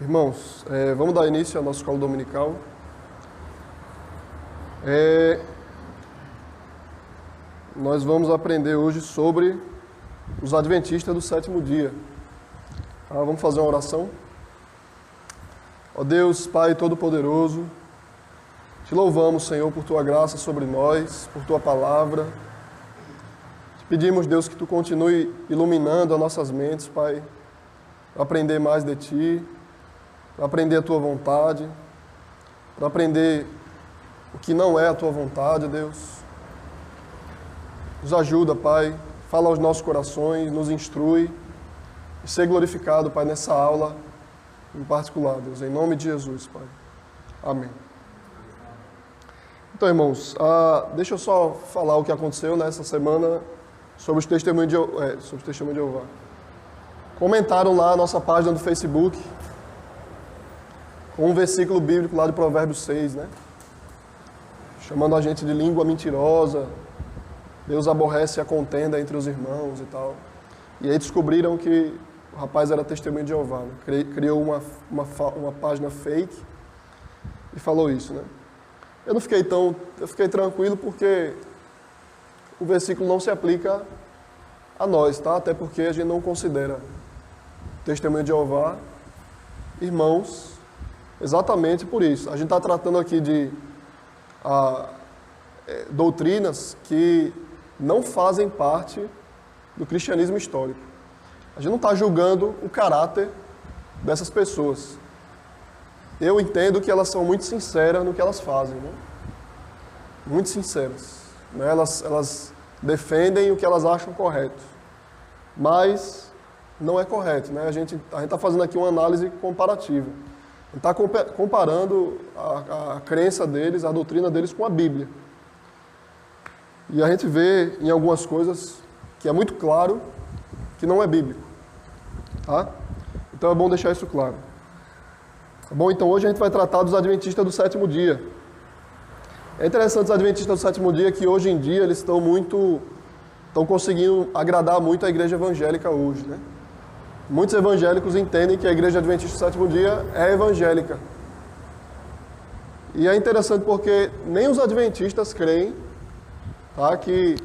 Irmãos, vamos dar início à nossa escola dominical. Nós vamos aprender hoje sobre os adventistas do sétimo dia. Vamos fazer uma oração? Ó Deus, Pai Todo-Poderoso, te louvamos, Senhor, por Tua graça sobre nós, por Tua palavra. Te pedimos, Deus, que Tu continue iluminando as nossas mentes, Pai, para aprender mais de Ti, para aprender a Tua vontade, para aprender o que não é a Tua vontade, Deus. Nos ajuda, Pai, fala aos nossos corações, nos instrui e ser glorificado, Pai, nessa aula em particular, Deus, em nome de Jesus, Pai. Amém. Então, irmãos, deixa eu só falar o que aconteceu nessa semana sobre os testemunhos de Jeová. Comentaram lá a nossa página do Facebook com um versículo bíblico lá de Provérbios 6, né? Chamando a gente de língua mentirosa, Deus aborrece a contenda entre os irmãos e tal. E aí descobriram que o rapaz era testemunho de Jeová, né? Criou uma página fake e falou isso, né? Eu fiquei tranquilo porque o versículo não se aplica a nós, tá? Até porque a gente não considera testemunho de Jeová irmãos exatamente por isso. A gente está tratando aqui de doutrinas que não fazem parte do cristianismo histórico. A gente não está julgando o caráter dessas pessoas. Eu entendo que elas são muito sinceras no que elas fazem, né? Muito sinceras, né? Elas defendem o que elas acham correto, mas não é correto, né? A gente está fazendo aqui uma análise comparativa. A gente está comparando a crença deles, a doutrina deles com a Bíblia. E a gente vê em algumas coisas que é muito claro que não é bíblico. Tá? Então é bom deixar isso claro. Tá bom? Então hoje a gente vai tratar dos adventistas do sétimo dia. É interessante os adventistas do sétimo dia que hoje em dia eles estão conseguindo agradar muito a igreja evangélica hoje, né? Muitos evangélicos entendem que a igreja adventista do sétimo dia é evangélica. E é interessante porque nem os adventistas creem, tá, que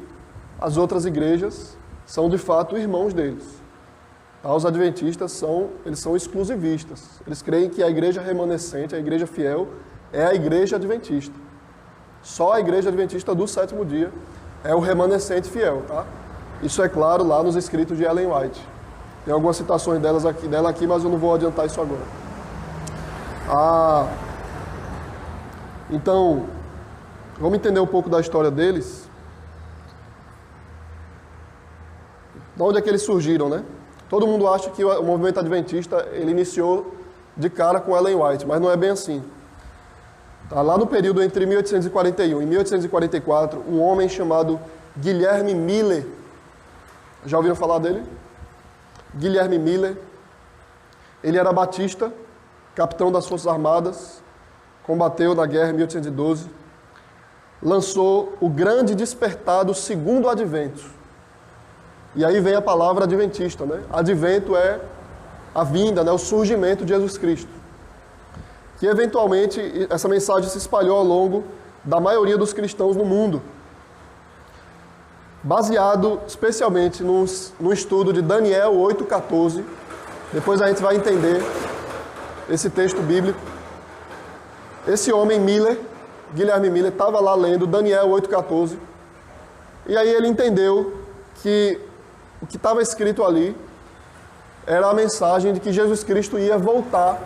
as outras igrejas são de fato irmãos deles. Tá? Os adventistas são exclusivistas. Eles creem que a igreja remanescente, a igreja fiel, é a igreja adventista. Só a igreja adventista do sétimo dia é o remanescente fiel. Tá? Isso é claro lá nos escritos de Ellen White. Tem algumas citações dela aqui, mas eu não vou adiantar isso agora. Então, vamos entender um pouco da história deles. De onde é que eles surgiram, né? Todo mundo acha que o movimento adventista ele iniciou de cara com Ellen White, mas não é bem assim. Tá? Lá no período entre 1841 e 1844, um homem chamado Guilherme Miller, já ouviram falar dele? Guilherme Miller, ele era batista, capitão das Forças Armadas, combateu na guerra em 1812, lançou o Grande Despertar do Segundo Advento. E aí vem a palavra adventista, né? Advento é a vinda, né? O surgimento de Jesus Cristo. Que eventualmente essa mensagem se espalhou ao longo da maioria dos cristãos no mundo, baseado especialmente no estudo de Daniel 8,14. Depois a gente vai entender esse texto bíblico. Esse homem Miller, Guilherme Miller, estava lá lendo Daniel 8,14, e aí ele entendeu que o que estava escrito ali era a mensagem de que Jesus Cristo ia voltar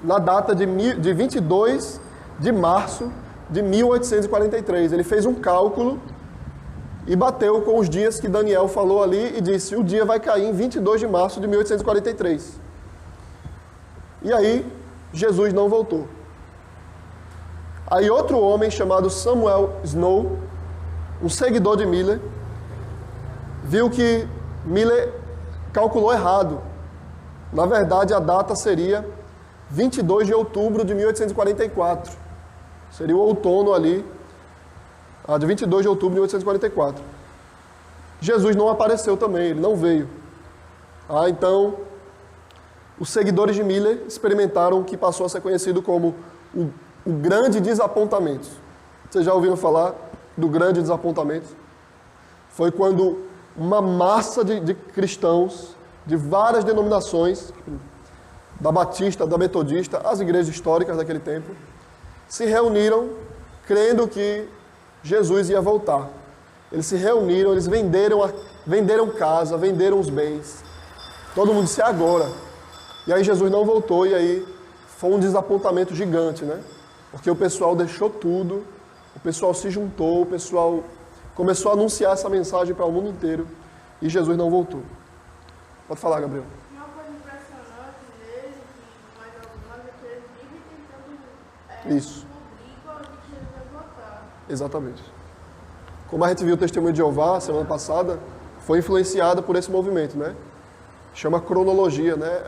na data de 22 de março de 1843. Ele fez um cálculo e bateu com os dias que Daniel falou ali e disse, o dia vai cair em 22 de março de 1843. E aí, Jesus não voltou. Aí outro homem chamado Samuel Snow, um seguidor de Miller, viu que Miller calculou errado. Na verdade, a data seria 22 de outubro de 1844. Seria o outono ali, de 22 de outubro de 1844. Jesus não apareceu também, ele não veio. Então, os seguidores de Miller experimentaram o que passou a ser conhecido como o grande desapontamento. Vocês já ouviram falar do grande desapontamento? Foi quando uma massa de cristãos de várias denominações, da Batista, da Metodista, as igrejas históricas daquele tempo, se reuniram crendo que Jesus ia voltar. Eles se reuniram, eles venderam casa, venderam os bens. Todo mundo disse agora. E aí Jesus não voltou e aí foi um desapontamento gigante, né? Porque o pessoal deixou tudo, o pessoal se juntou, o pessoal começou a anunciar essa mensagem para o mundo inteiro e Jesus não voltou. Pode falar, Gabriel. Uma coisa impressionante nele, que mais algumas, é que eles vivem tentando Isso. descobrir quando Jesus vai voltar. Exatamente. Como a gente viu o Testemunho de Jeová semana passada, foi influenciada por esse movimento, né? Chama cronologia, né?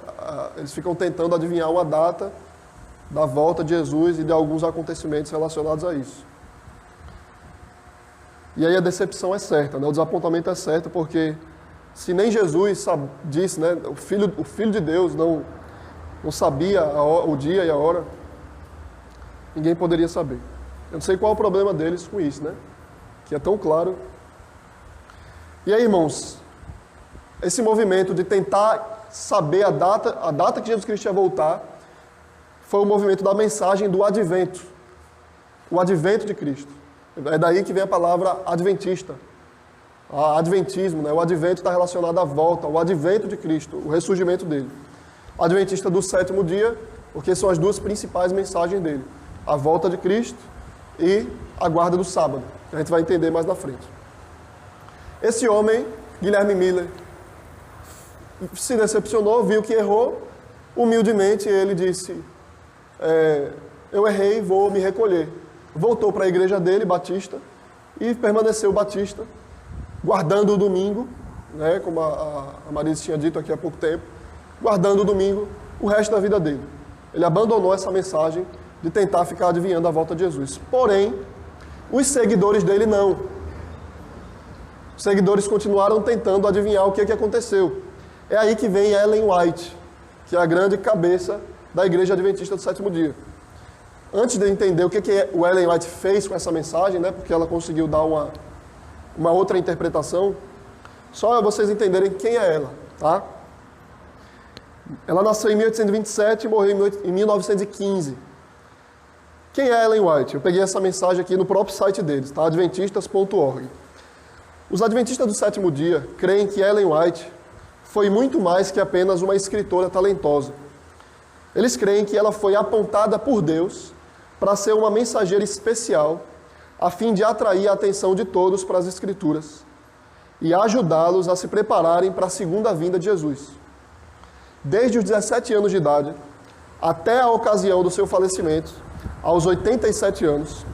Eles ficam tentando adivinhar uma data da volta de Jesus e de alguns acontecimentos relacionados a isso. E aí a decepção é certa, né? O desapontamento é certo, porque se nem Jesus disse, né? O Filho de Deus não sabia o dia e a hora, ninguém poderia saber. Eu não sei qual é o problema deles com isso, né? Que é tão claro. E aí, irmãos, esse movimento de tentar saber a data que Jesus Cristo ia voltar, foi o movimento da mensagem do advento. O advento de Cristo. É daí que vem a palavra adventista. Adventismo, né? O advento está relacionado à volta, o advento de Cristo, o ressurgimento dele. O adventista do sétimo dia, porque são as duas principais mensagens dele. A volta de Cristo e a guarda do sábado. A gente vai entender mais na frente. Esse homem, Guilherme Miller, se decepcionou, viu que errou. Humildemente ele disse, eu errei, vou me recolher. Voltou para a igreja dele, Batista, e permaneceu Batista, guardando o domingo, né, como a Marisa tinha dito aqui há pouco tempo, guardando o domingo o resto da vida dele. Ele abandonou essa mensagem de tentar ficar adivinhando a volta de Jesus. Porém, os seguidores dele não. Os seguidores continuaram tentando adivinhar o que aconteceu. É aí que vem Ellen White, que é a grande cabeça da Igreja Adventista do Sétimo Dia. Antes de entender o que o Ellen White fez com essa mensagem, né, porque ela conseguiu dar uma outra interpretação, só vocês entenderem quem é ela, tá? Ela nasceu em 1827 e morreu em 1915. Quem é Ellen White? Eu peguei essa mensagem aqui no próprio site deles, tá? adventistas.org. Os Adventistas do Sétimo Dia creem que Ellen White foi muito mais que apenas uma escritora talentosa. Eles creem que ela foi apontada por Deus para ser uma mensageira especial, a fim de atrair a atenção de todos para as Escrituras e ajudá-los a se prepararem para a segunda vinda de Jesus. Desde os 17 anos de idade até a ocasião do seu falecimento, aos 87 anos,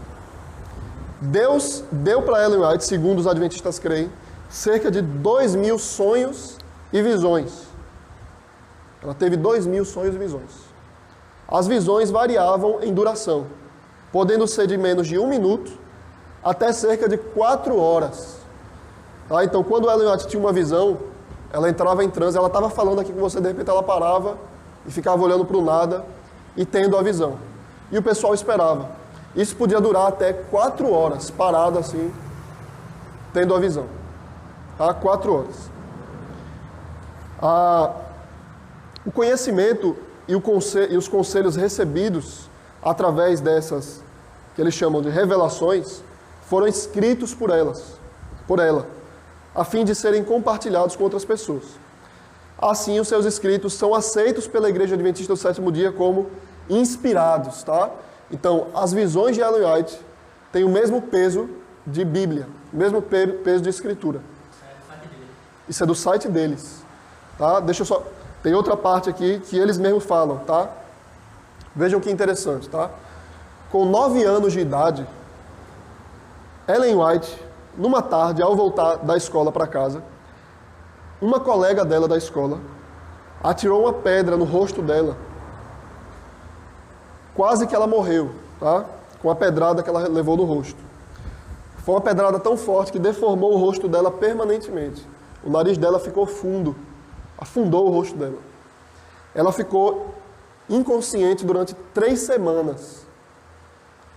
Deus deu para Ellen White, segundo os adventistas creem, cerca de 2.000 sonhos e visões. Ela teve 2.000 sonhos e visões. As visões variavam em duração, podendo ser de menos de 1 minuto até cerca de 4 horas. Tá? Então, quando Ellen White tinha uma visão, ela entrava em transe, ela estava falando aqui com você, de repente ela parava e ficava olhando para o nada e tendo a visão. E o pessoal esperava. Isso podia durar até 4 horas, parado assim, tendo a visão. Tá? 4 horas. O conhecimento e os conselhos recebidos através dessas, que eles chamam de revelações, foram escritos por ela, a fim de serem compartilhados com outras pessoas. Assim, os seus escritos são aceitos pela Igreja Adventista do Sétimo Dia como inspirados, tá? Então, as visões de Ellen White têm o mesmo peso de Bíblia, o mesmo peso de Escritura. Isso é do site deles, tá? Deixa eu só... Tem outra parte aqui que eles mesmos falam, tá? Vejam que interessante, tá? Com 9 anos de idade, Ellen White, numa tarde, ao voltar da escola para casa, uma colega dela da escola atirou uma pedra no rosto dela. Quase que ela morreu, tá? Com a pedrada que ela levou no rosto. Foi uma pedrada tão forte que deformou o rosto dela permanentemente. O nariz dela ficou fundo. Afundou o rosto dela. ela ficou inconsciente durante 3 semanas.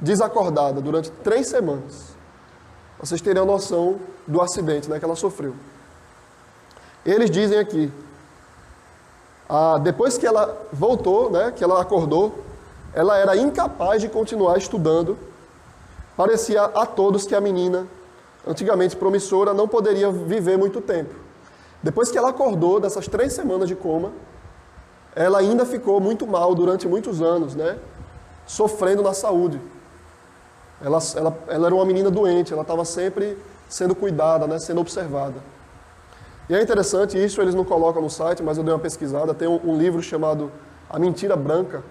Desacordada durante 3 semanas. Vocês terem a noção do acidente, né, que ela sofreu. Eles dizem aqui, depois que ela voltou, né, que ela acordou, ela era incapaz de continuar estudando. Parecia a todos que a menina, antigamente promissora, não poderia viver muito tempo. Depois que ela acordou dessas 3 semanas de coma, ela ainda ficou muito mal durante muitos anos, né, sofrendo na saúde. Ela era uma menina doente, ela estava sempre sendo cuidada, né, sendo observada. E é interessante, isso eles não colocam no site, mas eu dei uma pesquisada, tem um livro chamado A Mentira Branca,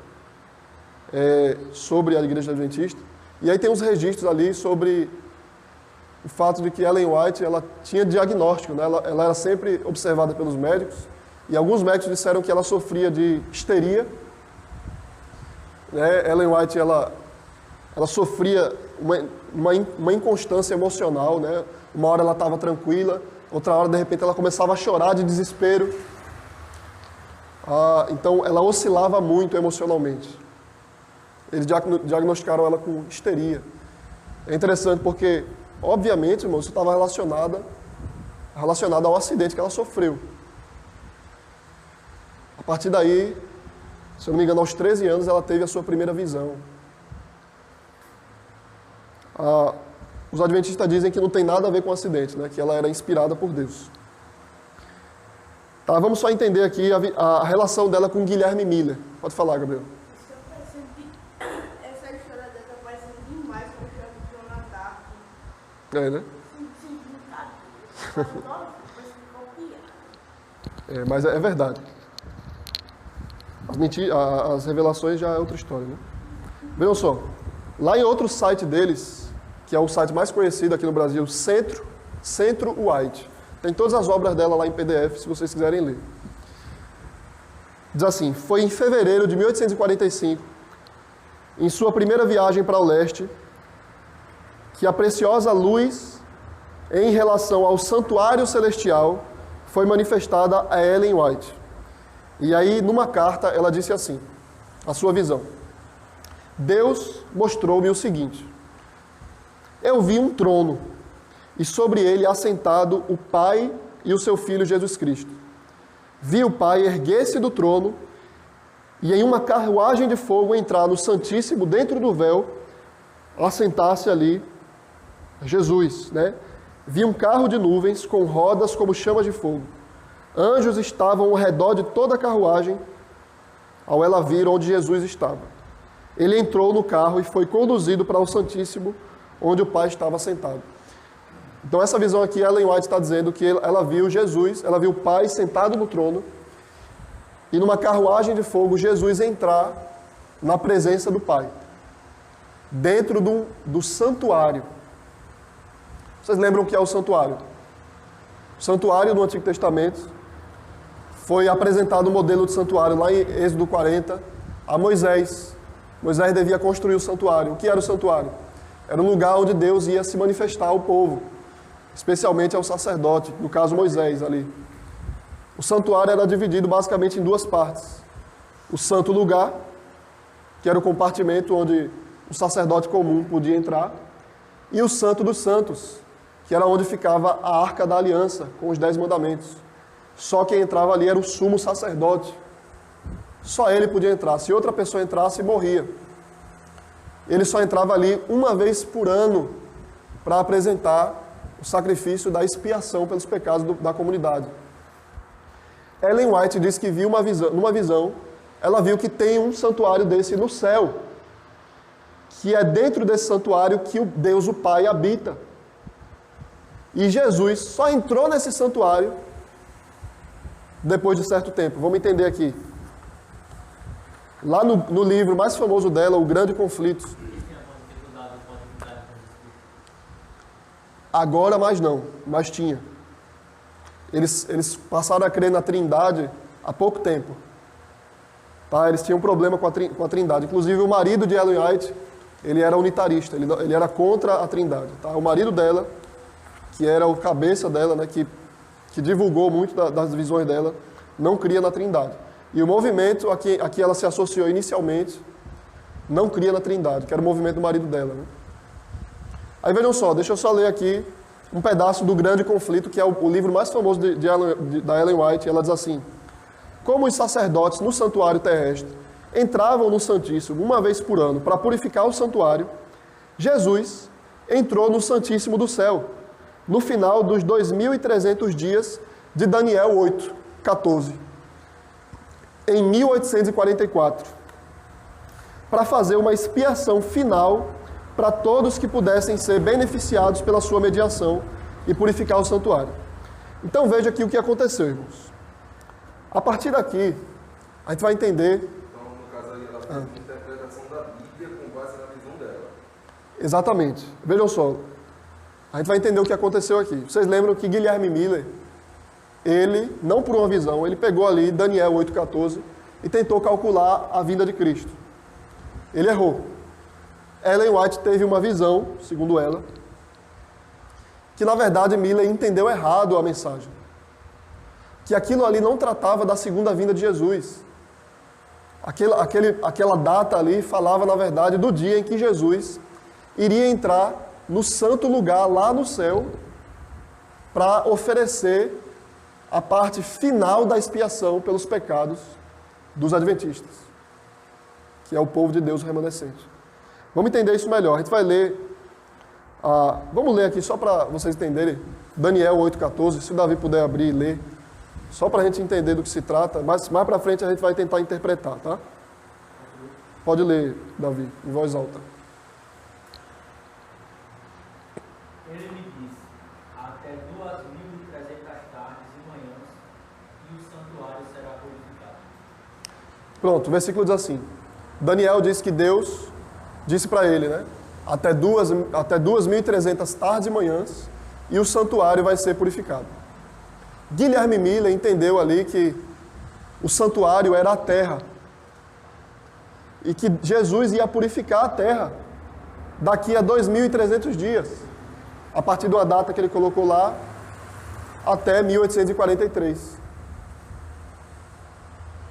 sobre a Igreja Adventista, e aí tem uns registros ali sobre o fato de que Ellen White, ela tinha diagnóstico, né, ela era sempre observada pelos médicos, e alguns médicos disseram que ela sofria de histeria, né, Ellen White, ela sofria uma inconstância emocional, né, uma hora ela estava tranquila, outra hora, de repente, ela começava a chorar de desespero. Então, ela oscilava muito emocionalmente. Eles diagnosticaram ela com histeria. É interessante porque, obviamente, irmão, isso estava relacionado ao acidente que ela sofreu. A partir daí, se eu não me engano, aos 13 anos, ela teve a sua primeira visão. Os adventistas dizem que não tem nada a ver com o acidente, né? Que ela era inspirada por Deus. Tá, vamos só entender aqui a relação dela com Guilherme Miller. Pode falar, Gabriel. Essa história dela tá parecendo demais com a história do Jonah Dark. Né? Mas é verdade. As revelações já é outra história, né? Vejam só, lá em outro site deles, que é o site mais conhecido aqui no Brasil, Centro White. Tem todas as obras dela lá em PDF, se vocês quiserem ler. Diz assim, foi em fevereiro de 1845, em sua primeira viagem para o leste, que a preciosa luz em relação ao santuário celestial foi manifestada a Ellen White. E aí, numa carta, ela disse assim, a sua visão. Deus mostrou-me o seguinte: eu vi um trono, e sobre ele assentado o Pai e o seu Filho Jesus Cristo. Vi o Pai erguer-se do trono, e em uma carruagem de fogo entrar no Santíssimo, dentro do véu, assentar-se ali Jesus, né? Vi um carro de nuvens com rodas como chamas de fogo. Anjos estavam ao redor de toda a carruagem, ao ela vir onde Jesus estava. Ele entrou no carro e foi conduzido para o Santíssimo, onde o Pai estava sentado. Então essa visão aqui, Ellen White está dizendo que ela viu Jesus, ela viu o Pai sentado no trono, e numa carruagem de fogo, Jesus entrar na presença do Pai, dentro do santuário. Vocês lembram o que é o santuário? O santuário do Antigo Testamento, foi apresentado o modelo de santuário lá em Êxodo 40 a Moisés. Moisés devia construir o santuário. O que era o santuário? Era um lugar onde Deus ia se manifestar ao povo, especialmente ao sacerdote, no caso Moisés ali. O santuário era dividido basicamente em 2 partes. O santo lugar, que era o compartimento onde o sacerdote comum podia entrar, e o santo dos santos, que era onde ficava a arca da aliança, com os 10 mandamentos. Só quem entrava ali era o sumo sacerdote. Só ele podia entrar. Se outra pessoa entrasse, morria. Ele só entrava ali uma vez por ano para apresentar o sacrifício da expiação pelos pecados da comunidade. Ellen White diz que viu numa visão, ela viu que tem um santuário desse no céu, que é dentro desse santuário que Deus, o Pai, habita. E Jesus só entrou nesse santuário depois de certo tempo. Vamos entender aqui. Lá no livro mais famoso dela, O Grande Conflito. Agora mais não, mas tinha. Eles passaram a crer na Trindade há pouco tempo. Tá? Eles tinham um problema com a Trindade. Inclusive o marido de Ellen White, ele era unitarista, ele era contra a Trindade. Tá? O marido dela, que era o cabeça dela, né, que divulgou muito das visões dela, não cria na Trindade. E o movimento a que ela se associou inicialmente não cria na Trindade, que era o movimento do marido dela. Né? Aí vejam só, deixa eu só ler aqui um pedaço do Grande Conflito, que é o livro mais famoso da Ellen White. Ela diz assim: como os sacerdotes no santuário terrestre entravam no Santíssimo uma vez por ano para purificar o santuário, Jesus entrou no Santíssimo do céu, no final dos 2.300 dias de Daniel 8:14, em 1844, para fazer uma expiação final para todos que pudessem ser beneficiados pela sua mediação e purificar o santuário. Então veja aqui o que aconteceu, irmãos. A partir daqui, a gente vai entender... Então, no caso aí, ela fez uma interpretação da Bíblia com base na visão dela. Exatamente. Vejam só. A gente vai entender o que aconteceu aqui. Vocês lembram que Guilherme Miller, ele, não por uma visão, ele pegou ali Daniel 8:14 e tentou calcular a vinda de Cristo. Ele errou. Ellen White teve uma visão, segundo ela, que na verdade Miller entendeu errado a mensagem. Que aquilo ali não tratava da segunda vinda de Jesus. Aquela data ali falava, na verdade, do dia em que Jesus iria entrar no santo lugar lá no céu para oferecer a parte final da expiação pelos pecados dos adventistas, que é o povo de Deus remanescente. Vamos entender isso melhor. A gente vai ler, vamos ler aqui só para vocês entenderem, Daniel 8:14, se o Davi puder abrir e ler, só para a gente entender do que se trata, mas mais para frente a gente vai tentar interpretar, tá? Pode ler, Davi, em voz alta. Ele me disse, até 2.300 tardes e manhãs, e o santuário será purificado. Pronto, o versículo diz assim. Daniel diz que Deus disse para ele, né? Até 2.300 tardes e manhãs, e o santuário vai ser purificado. Guilherme Miller entendeu ali que o santuário era a terra, e que Jesus ia purificar a terra daqui a 2.300 dias, a partir de uma data que ele colocou lá, até 1843.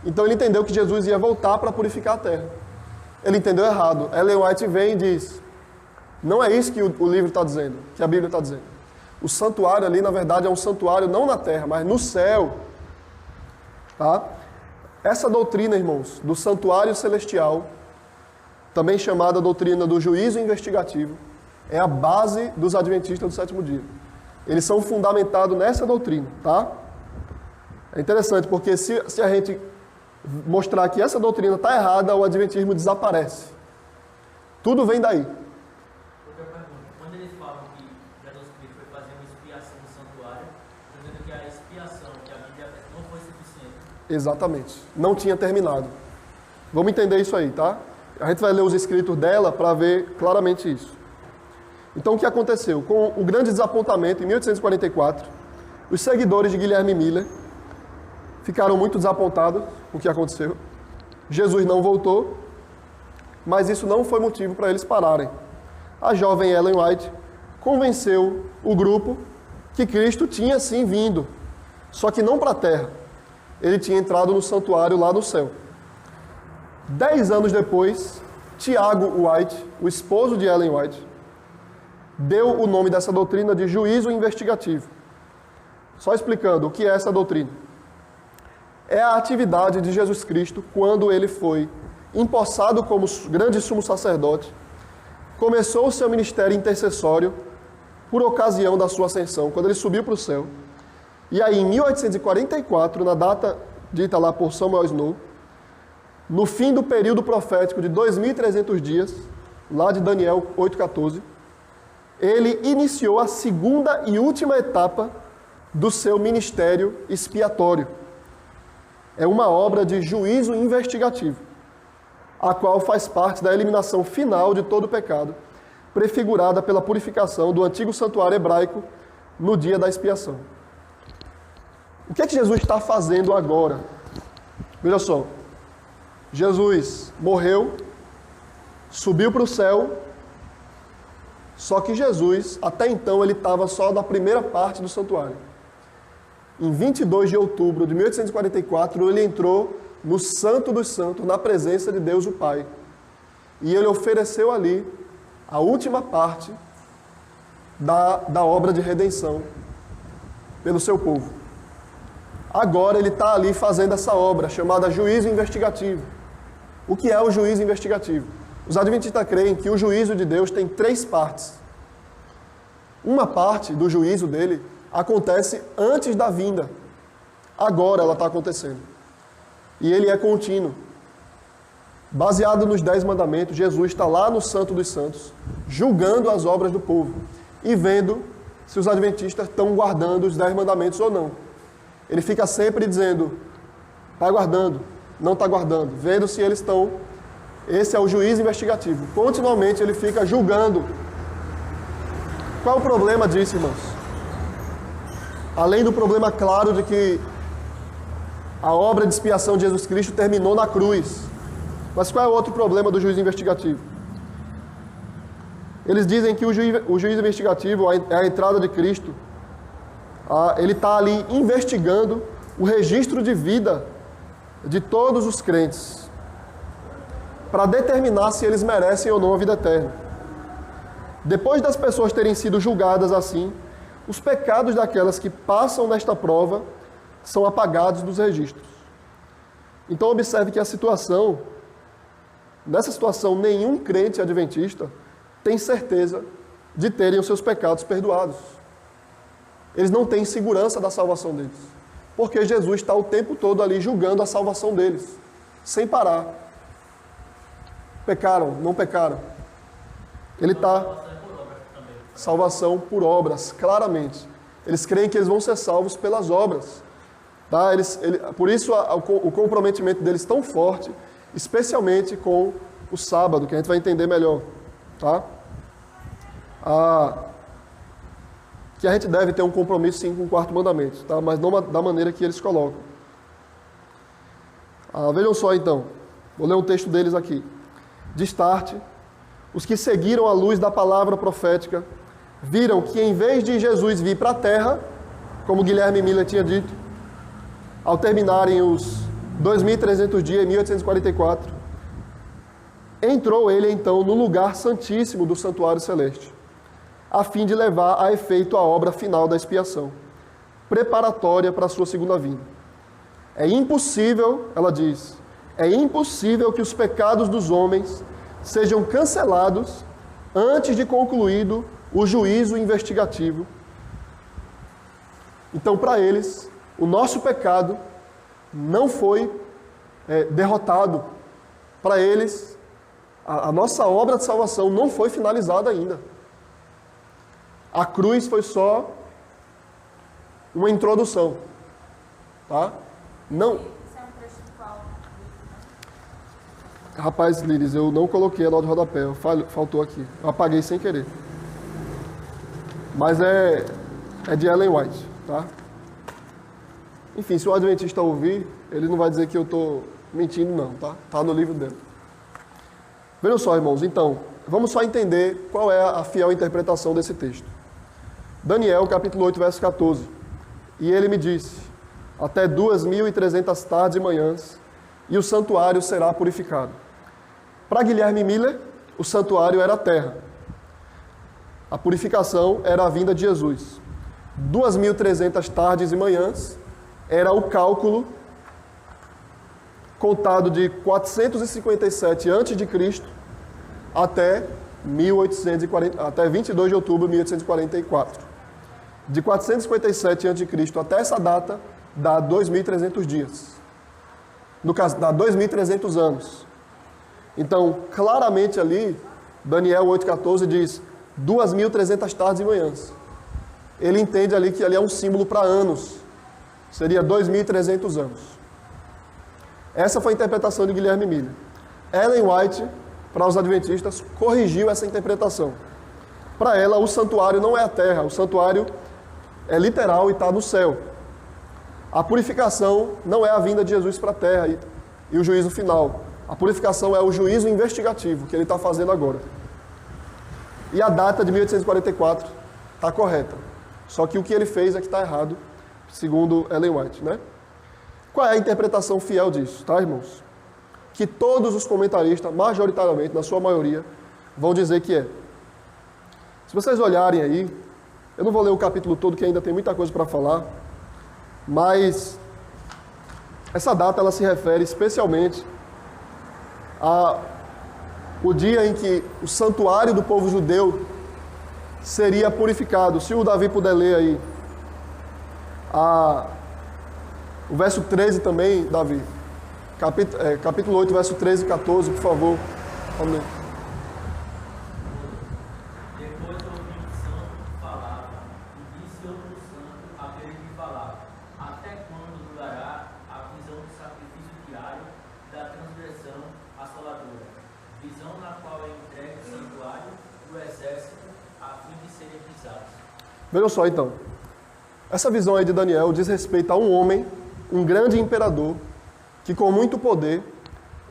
Então ele entendeu que Jesus ia voltar para purificar a terra. Ele entendeu errado. Ellen White vem e diz, não é isso que o livro está dizendo, que a Bíblia está dizendo. O santuário ali, na verdade, é um santuário não na terra, mas no céu. Tá? Essa doutrina, irmãos, do santuário celestial, também chamada doutrina do juízo investigativo, é a base dos adventistas do sétimo dia. Eles são fundamentados nessa doutrina, tá? É interessante, porque se a gente mostrar que essa doutrina está errada, o adventismo desaparece. Tudo vem daí. Outra pergunta, quando eles falam que Jesus Cristo foi fazer uma expiação no santuário, dizendo que a expiação, que a Bíblia não foi suficiente. Exatamente. Não tinha terminado. Vamos entender isso aí, tá? A gente vai ler os escritos dela para ver claramente isso. Então, o que aconteceu? Com o grande desapontamento, em 1844, os seguidores de Guilherme Miller ficaram muito desapontados com o que aconteceu. Jesus não voltou, mas isso não foi motivo para eles pararem. A jovem Ellen White convenceu o grupo que Cristo tinha sim vindo, só que não para a terra. Ele tinha entrado no santuário lá no céu. 10 anos depois, Tiago White, o esposo de Ellen White, deu o nome dessa doutrina de juízo investigativo. Só explicando o que é essa doutrina. É a atividade de Jesus Cristo quando ele foi empossado como grande sumo sacerdote, começou o seu ministério intercessório por ocasião da sua ascensão, quando ele subiu para o céu. E aí, em 1844, na data dita lá por Samuel Snow, no fim do período profético de 2.300 dias, lá de Daniel 8:14, ele iniciou a segunda e última etapa do seu ministério expiatório. É uma obra de juízo investigativo, a qual faz parte da eliminação final de todo pecado, prefigurada pela purificação do antigo santuário hebraico no dia da expiação. O que é que Jesus está fazendo agora? Veja só, Jesus morreu, subiu para o céu, só que Jesus, até então, ele estava só na primeira parte do santuário. Em 22 de outubro de 1844, ele entrou no Santo dos Santos, na presença de Deus o Pai. E ele ofereceu ali a última parte da obra de redenção pelo seu povo. Agora ele está ali fazendo essa obra chamada juízo investigativo. O que é o juízo investigativo? Os adventistas creem que o juízo de Deus tem 3 partes. Uma parte do juízo dele acontece antes da vinda. Agora ela está acontecendo. E ele é contínuo. Baseado nos 10 mandamentos, Jesus está lá no Santo dos Santos, julgando as obras do povo e vendo se os adventistas estão guardando os 10 mandamentos ou não. Ele fica sempre dizendo, está guardando, não está guardando, vendo se eles estão. Esse é o juízo investigativo. Continuamente ele fica julgando. Qual é o problema disso, irmãos? Além do problema claro de que a obra de expiação de Jesus Cristo terminou na cruz. Mas qual é o outro problema do juízo investigativo? Eles dizem que o juízo investigativo é a entrada de Cristo. Ele está ali investigando o registro de vida de todos os crentes, para determinar se eles merecem ou não a vida eterna. Depois das pessoas terem sido julgadas assim, os pecados daquelas que passam nesta prova são apagados dos registros. Então observe que nessa situação, nenhum crente adventista tem certeza de terem os seus pecados perdoados. Eles não têm segurança da salvação deles, porque Jesus está o tempo todo ali julgando a salvação deles, sem parar. Pecaram, não pecaram. Ele está... Salvação por obras, claramente. Eles creem que eles vão ser salvos pelas obras. Tá? Por isso o comprometimento deles tão forte, especialmente com o sábado, que a gente vai entender melhor. Tá? Que a gente deve ter um compromisso sim com o 4º mandamento, tá? Mas não da maneira que eles colocam. Vejam só então, vou ler um texto deles aqui. De start, os que seguiram a luz da palavra profética viram que em vez de Jesus vir para a terra, como Guilherme Miller tinha dito, ao terminarem os 2.300 dias, em 1844, entrou ele então no lugar santíssimo do santuário celeste, a fim de levar a efeito a obra final da expiação, preparatória para a sua segunda vinda. É impossível, ela diz, é impossível que os pecados dos homens sejam cancelados antes de concluído o juízo investigativo. Então, para eles, o nosso pecado não foi derrotado. Para eles, a nossa obra de salvação não foi finalizada ainda. A cruz foi só uma introdução. Tá? Não. Isso é um trecho de qual? Rapaz, Liris, eu não coloquei a nota de rodapé, faltou aqui. Eu apaguei sem querer. Mas é de Ellen White, tá? Enfim, se o adventista ouvir, ele não vai dizer que eu estou mentindo, não, tá? Está no livro dele. Vejam só, irmãos, então, vamos só entender qual é a fiel interpretação desse texto. Daniel, capítulo 8, verso 14. E ele me disse, até 2.300 tardes e manhãs, e o santuário será purificado. Para Guilherme Miller, o santuário era a terra. A purificação era a vinda de Jesus. 2.300 tardes e manhãs era o cálculo contado de 457 a.C. até 22 de outubro de 1844. De 457 a.C. até essa data, dá 2.300 dias. No caso, dá 2.300 anos. Então, claramente ali, Daniel 8,14 diz 2.300 tardes e manhãs. Ele entende ali que ali é um símbolo para anos. Seria 2.300 anos. Essa foi a interpretação de Guilherme Miller. Ellen White, para os adventistas, corrigiu essa interpretação. Para ela, o santuário não é a terra, o santuário é literal e está no céu. A purificação não é a vinda de Jesus para a terra e o juízo final. A purificação é o juízo investigativo que ele está fazendo agora. E a data de 1844 está correta. Só que o que ele fez é que está errado, segundo Ellen White, né? Qual é a interpretação fiel disso, tá, irmãos? Que todos os comentaristas, majoritariamente, na sua maioria, vão dizer que é. Se vocês olharem aí, eu não vou ler o capítulo todo, que ainda tem muita coisa para falar, mas essa data ela se refere especialmente ao dia em que o santuário do povo judeu seria purificado. Se o Davi puder ler aí o verso 13 também, Davi. Capítulo 8, verso 13 e 14, por favor. Vamos ler. Depois ouvi um santo que falava, e disse outro santo àquele que falava: até quando durará a visão do sacrifício diário da transgressão assoladora? Visão na qual é entregue o santuário do exército a fim de serem pisados. Vejam só então. Essa visão aí de Daniel diz respeito a um homem, um grande imperador, que com muito poder,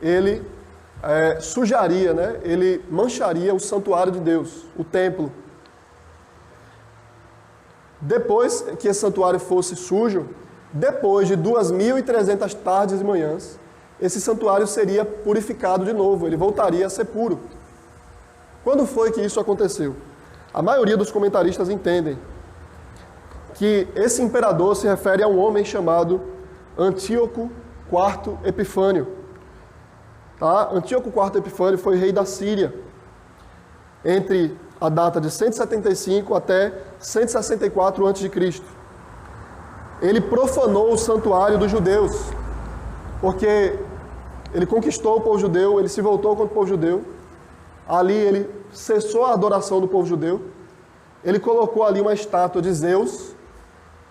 ele sujaria, né? Ele mancharia o santuário de Deus, o templo. Depois que esse santuário fosse sujo, depois de 2.300 tardes e manhãs, esse santuário seria purificado de novo, ele voltaria a ser puro. Quando foi que isso aconteceu? A maioria dos comentaristas entendem que esse imperador se refere a um homem chamado Antíoco IV Epifânio. Tá? Antíoco IV Epifânio foi rei da Síria entre a data de 175 até 164 a.C. Ele profanou o santuário dos judeus, porque ele conquistou o povo judeu, ele se voltou contra o povo judeu. Ali ele cessou a adoração do povo judeu. Ele colocou ali uma estátua de Zeus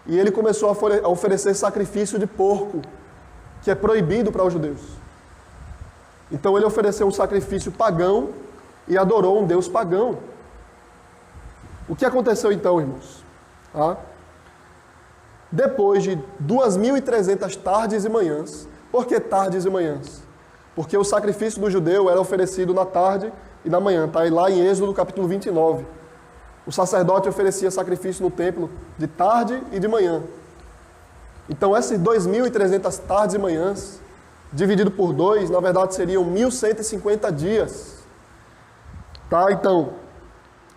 e ele começou a oferecer sacrifício de porco, que é proibido para os judeus. Então ele ofereceu um sacrifício pagão e adorou um Deus pagão. O que aconteceu então, irmãos? Depois de 2.300 tardes e manhãs, por que tardes e manhãs? Porque o sacrifício do judeu era oferecido na tarde e na manhã, está lá em Êxodo capítulo 29. O sacerdote oferecia sacrifício no templo de tarde e de manhã. Então, essas 2.300 tardes e manhãs, dividido por 2, na verdade seriam 1.150 dias. Tá? Então,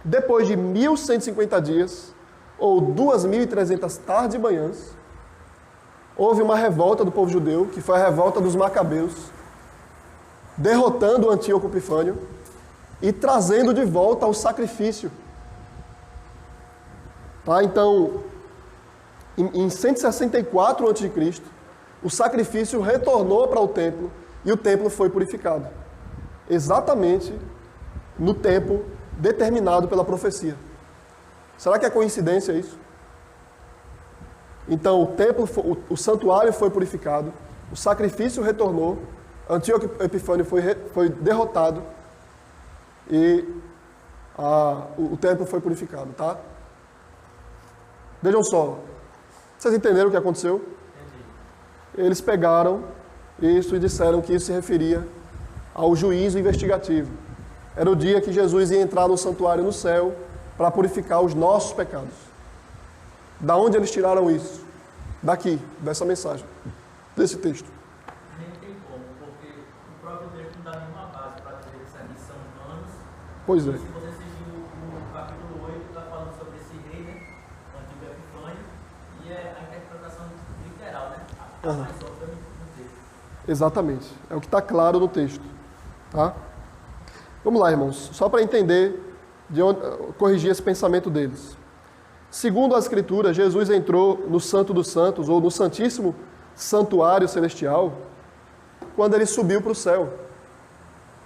depois de 1.150 dias, ou 2.300 tardes e manhãs, houve uma revolta do povo judeu, que foi a revolta dos Macabeus, derrotando o Antíoco Epifânio e trazendo de volta o sacrifício. Tá? Então, em 164 a.C., o sacrifício retornou para o templo e o templo foi purificado. Exatamente no tempo determinado pela profecia. Será que é coincidência isso? Então, o santuário foi purificado, o sacrifício retornou, Antíoco Epifânio foi derrotado e o templo foi purificado, tá? Vejam só, vocês entenderam o que aconteceu? Eles pegaram isso e disseram que isso se referia ao juízo investigativo. Era o dia que Jesus ia entrar no santuário no céu para purificar os nossos pecados. Da onde eles tiraram isso? Daqui, dessa mensagem, desse texto. Nem tem como, porque o próprio texto não dá nenhuma base para dizer que isso aqui são anos. Pois é. Se você seguir o capítulo 8, está falando sobre esse rei, né? Antíoco Epifânio, e é a interpretação literal, né? Mais óbvia no texto. Exatamente, é o que está claro no texto. Tá? Vamos lá, irmãos, só para entender, corrigir esse pensamento deles. Segundo a Escritura, Jesus entrou no Santo dos Santos, ou no Santíssimo Santuário Celestial, quando ele subiu para o céu.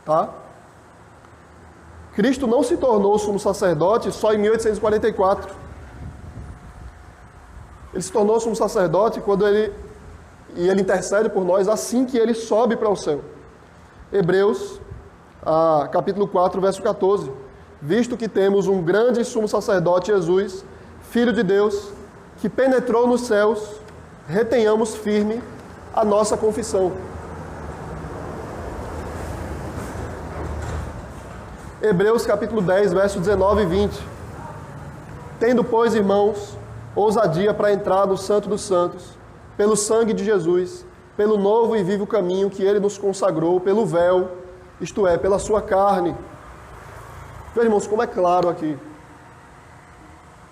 Tá? Cristo não se tornou sumo sacerdote só em 1844. Ele se tornou sumo sacerdote quando ele intercede por nós assim que ele sobe para o céu. Hebreus, capítulo 4, verso 14. Visto que temos um grande sumo sacerdote, Jesus, Filho de Deus, que penetrou nos céus, retenhamos firme a nossa confissão. Hebreus capítulo 10, verso 19 e 20. Tendo, pois, irmãos, ousadia para entrar no Santo dos Santos, pelo sangue de Jesus, pelo novo e vivo caminho que Ele nos consagrou, pelo véu, isto é, pela sua carne. Meus irmãos, como é claro aqui.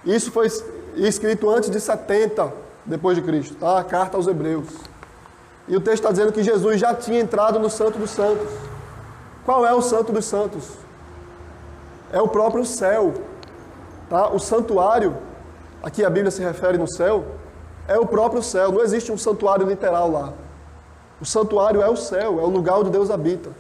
Isso foi escrito antes de 70 depois de Cristo, tá? A carta aos Hebreus. E o texto está dizendo que Jesus já tinha entrado no Santo dos Santos. Qual é o Santo dos Santos? É o próprio céu, tá? O santuário, aqui a Bíblia se refere no céu, é o próprio céu. Não existe um santuário literal lá. O santuário é o céu, é o lugar onde Deus habita.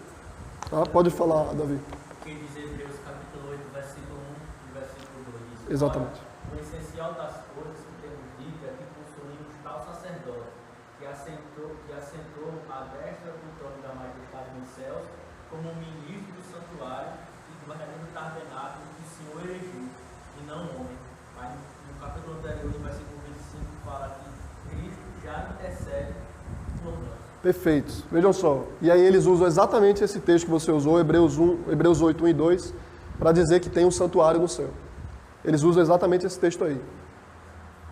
Tá? Pode falar, Davi. Que diz Hebreus capítulo 8, versículo 1 e versículo 2. Diz, Exatamente. o essencial das coisas que temos dito é que possuímos tal sacerdote, que assentou à destra do trono da majestade nos céus, como um ministro do santuário e guardião do tabernáculo que o Senhor erigiu, e não homem. Mas no capítulo anterior, no versículo 25, fala que Cristo já intercede por nós. Perfeito. Vejam só. E aí eles usam exatamente esse texto que você usou, Hebreus 8, 1 e 2, para dizer que tem um santuário no céu. Eles usam exatamente esse texto aí.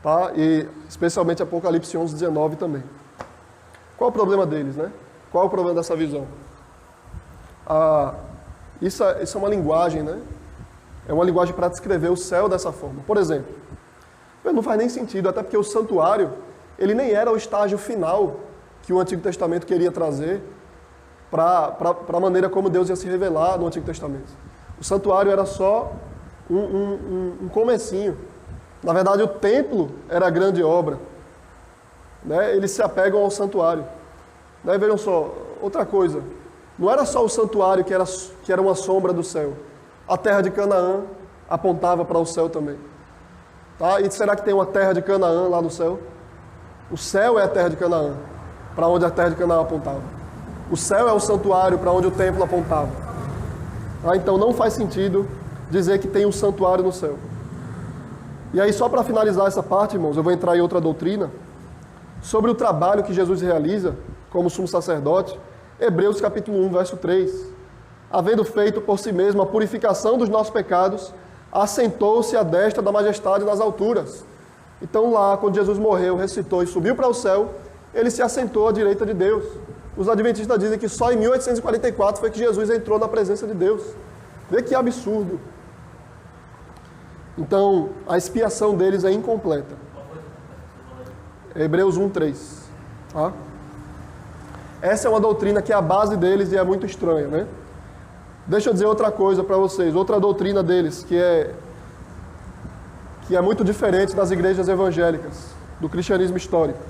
Tá? E especialmente Apocalipse 11, 19 também. Qual o problema deles, né? Qual o problema dessa visão? Isso é uma linguagem, né? É uma linguagem para descrever o céu dessa forma. Por exemplo, não faz nem sentido, até porque o santuário, ele nem era o estágio final que o Antigo Testamento queria trazer para a maneira como Deus ia se revelar no Antigo Testamento. O santuário era só um comecinho. Na verdade, o templo era a grande obra. Né? Eles se apegam ao santuário. Né? Vejam só, outra coisa. Não era só o santuário que era uma sombra do céu. A terra de Canaã apontava para o céu também. Tá? E será que tem uma terra de Canaã lá no céu? O céu é a terra de Canaã, para onde a terra de Canaã apontava. O céu é o santuário para onde o templo apontava. Tá? Então não faz sentido dizer que tem um santuário no céu. E aí, só para finalizar essa parte, irmãos, eu vou entrar em outra doutrina sobre o trabalho que Jesus realiza como sumo sacerdote. Hebreus capítulo 1, verso 3. Havendo feito por si mesmo a purificação dos nossos pecados, assentou-se à destra da majestade nas alturas. Então lá, quando Jesus morreu, ressuscitou e subiu para o céu, ele se assentou à direita de Deus. Os adventistas dizem que só em 1844 foi que Jesus entrou na presença de Deus. Vê que absurdo. Então, a expiação deles é incompleta. Hebreus 1, 3. Tá? Essa é uma doutrina que é a base deles e é muito estranha, né? Deixa eu dizer outra coisa para vocês. Outra doutrina deles que é muito diferente das igrejas evangélicas, do cristianismo histórico.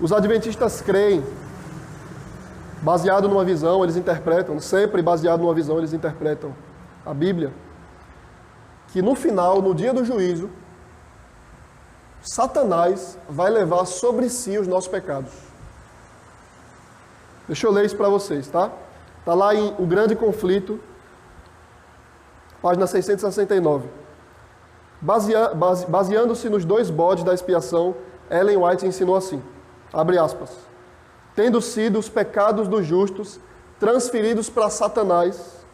Os adventistas creem, baseado numa visão, eles interpretam, sempre baseado numa visão, eles interpretam a Bíblia, que no final, no dia do juízo, Satanás vai levar sobre si os nossos pecados. Deixa eu ler isso para vocês, tá? Está lá em O Grande Conflito, página 669. Baseando-se nos 2 bodes da expiação, Ellen White ensinou assim, abre aspas, tendo sido os pecados dos justos transferidos para Satanás,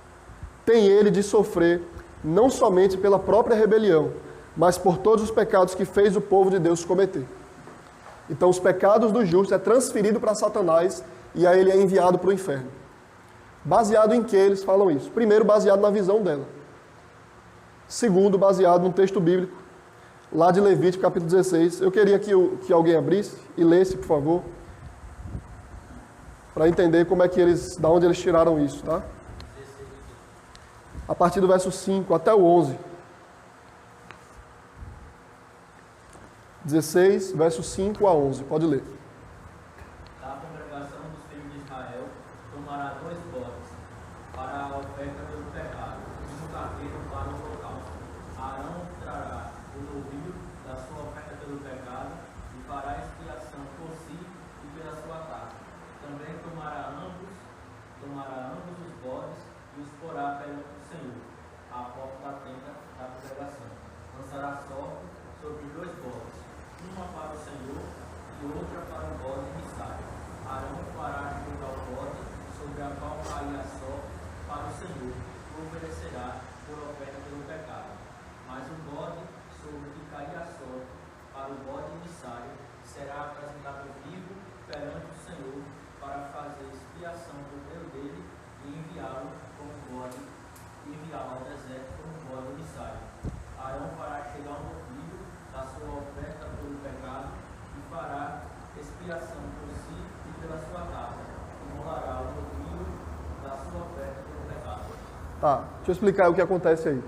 tem ele de sofrer não somente pela própria rebelião, mas por todos os pecados que fez o povo de Deus cometer. Então, os pecados dos justos é transferido para Satanás e aí ele é enviado para o inferno. Baseado em que eles falam isso? Primeiro, baseado na visão dela. Segundo, baseado num texto bíblico, lá de Levítico, capítulo 16. Eu queria que alguém abrisse e lesse, por favor, para entender como é que da onde eles tiraram isso, tá? A partir do verso 5 até o 11. 16, verso 5 a 11. Pode ler. Da congregação dos filhos de Israel tomará 2 bodes para a oferta pelo pecado e um carneiro para o holocausto. Arão trará o novilho da sua oferta pelo pecado e fará expiação por si e pela sua casa. Também tomará ambos os bodes e os porá perante o Senhor, à porta da tenda da congregação. Lançará sorte sobre os 2 bodes, uma para o Senhor e outra para o bode emissário. Arão fará jogar o bode sobre a qual cair a sorte para o Senhor, e oferecerá por oferta pelo pecado. Mas o bode sobre o que cair a sorte para o bode emissário será apresentado vivo perante o Senhor Tá, deixa eu explicar o que acontece aí.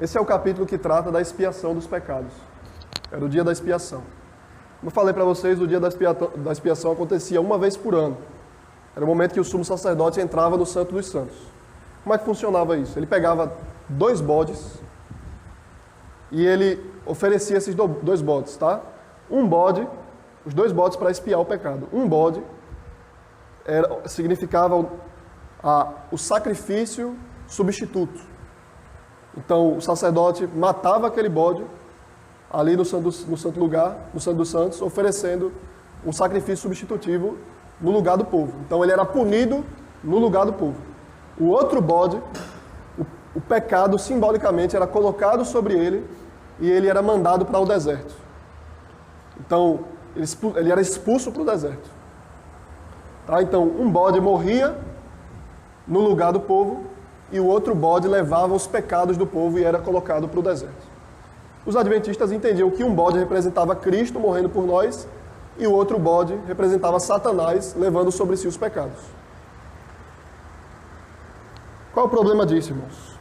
Esse é o capítulo que trata da expiação dos pecados. Era o dia da expiação. Como eu falei para vocês, o dia da expiação acontecia uma vez por ano. Era o momento que o sumo sacerdote entrava no Santo dos Santos. Como é que funcionava isso? Ele pegava 2 bodes e ele oferecia esses 2 bodes, tá? Um bode, os 2 bodes para expiar o pecado. Um bode significava o sacrifício substituto. Então, o sacerdote matava aquele bode ali no santo lugar, no Santo dos Santos, oferecendo um sacrifício substitutivo no lugar do povo. Então, ele era punido no lugar do povo. O outro bode, o pecado simbolicamente era colocado sobre ele e ele era mandado para o deserto. Então, ele era expulso para o deserto. Tá? Então, um bode morria no lugar do povo e o outro bode levava os pecados do povo e era colocado para o deserto. Os adventistas entendiam que um bode representava Cristo morrendo por nós e o outro bode representava Satanás levando sobre si os pecados. Qual é o problema disso, irmãos?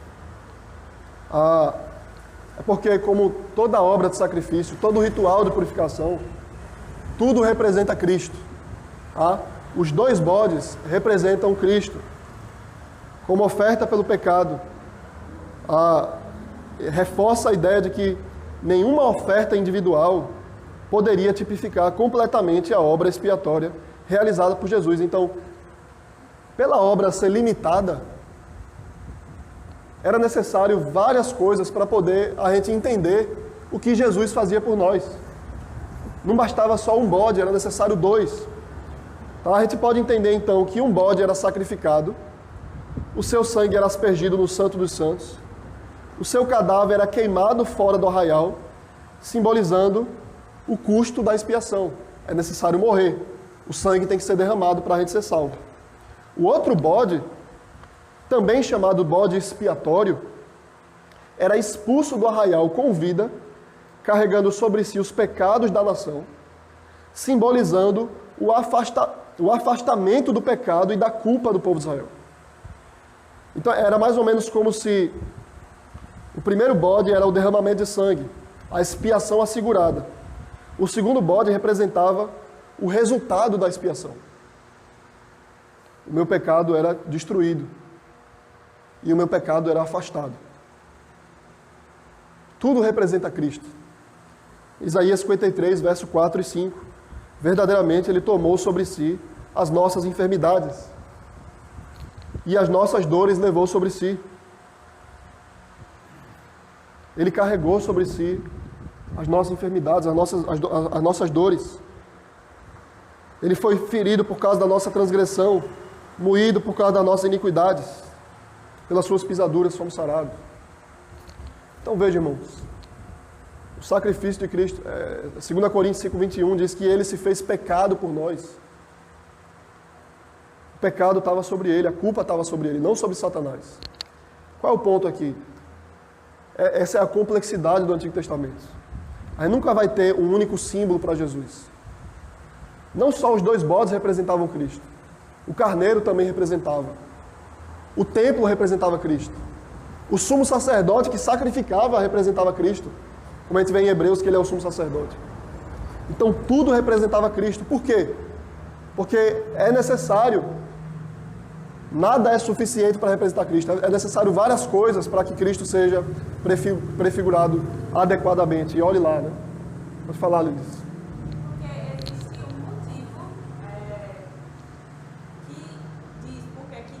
É porque, como toda obra de sacrifício, todo ritual de purificação, tudo representa Cristo. Tá? Os 2 bodes representam Cristo como oferta pelo pecado. Reforça a ideia de que nenhuma oferta individual poderia tipificar completamente a obra expiatória realizada por Jesus. Então, pela obra ser limitada, era necessário várias coisas para poder a gente entender o que Jesus fazia por nós. Não bastava só um bode, era necessário 2. Então, a gente pode entender então que um bode era sacrificado, o seu sangue era aspergido no Santo dos Santos, o seu cadáver era queimado fora do arraial, simbolizando o custo da expiação. É necessário morrer. O sangue tem que ser derramado para a gente ser salvo. O outro bode, também chamado bode expiatório, era expulso do arraial com vida, carregando sobre si os pecados da nação, simbolizando o afastamento do pecado e da culpa do povo de Israel. Então era mais ou menos como se o primeiro bode era o derramamento de sangue, a expiação assegurada. O segundo bode representava o resultado da expiação. O meu pecado era destruído e o meu pecado era afastado. Tudo representa Cristo. Isaías 53, verso 4 e 5. Verdadeiramente Ele tomou sobre si as nossas enfermidades e as nossas dores levou sobre si. Ele carregou sobre si as nossas enfermidades, as nossas dores. Ele foi ferido por causa da nossa transgressão, moído por causa das nossas iniquidades. Pelas suas pisaduras fomos sarados. Então veja, irmãos, o sacrifício de Cristo, 2 Coríntios 5:21 diz que Ele se fez pecado por nós. O pecado estava sobre Ele, a culpa estava sobre Ele, não sobre Satanás. Qual é o ponto aqui? Essa é a complexidade do Antigo Testamento. A gente nunca vai ter um único símbolo para Jesus. Não só os 2 bodes representavam Cristo. O carneiro também representava. O templo representava Cristo. O sumo sacerdote que sacrificava representava Cristo. Como a gente vê em Hebreus que ele é o sumo sacerdote. Então tudo representava Cristo. Por quê? Porque é necessário. Nada é suficiente para representar Cristo. É necessário várias coisas para que Cristo seja prefigurado adequadamente. E olhe lá, né? Pode falar, Liz. Porque existe um motivo que diz porque que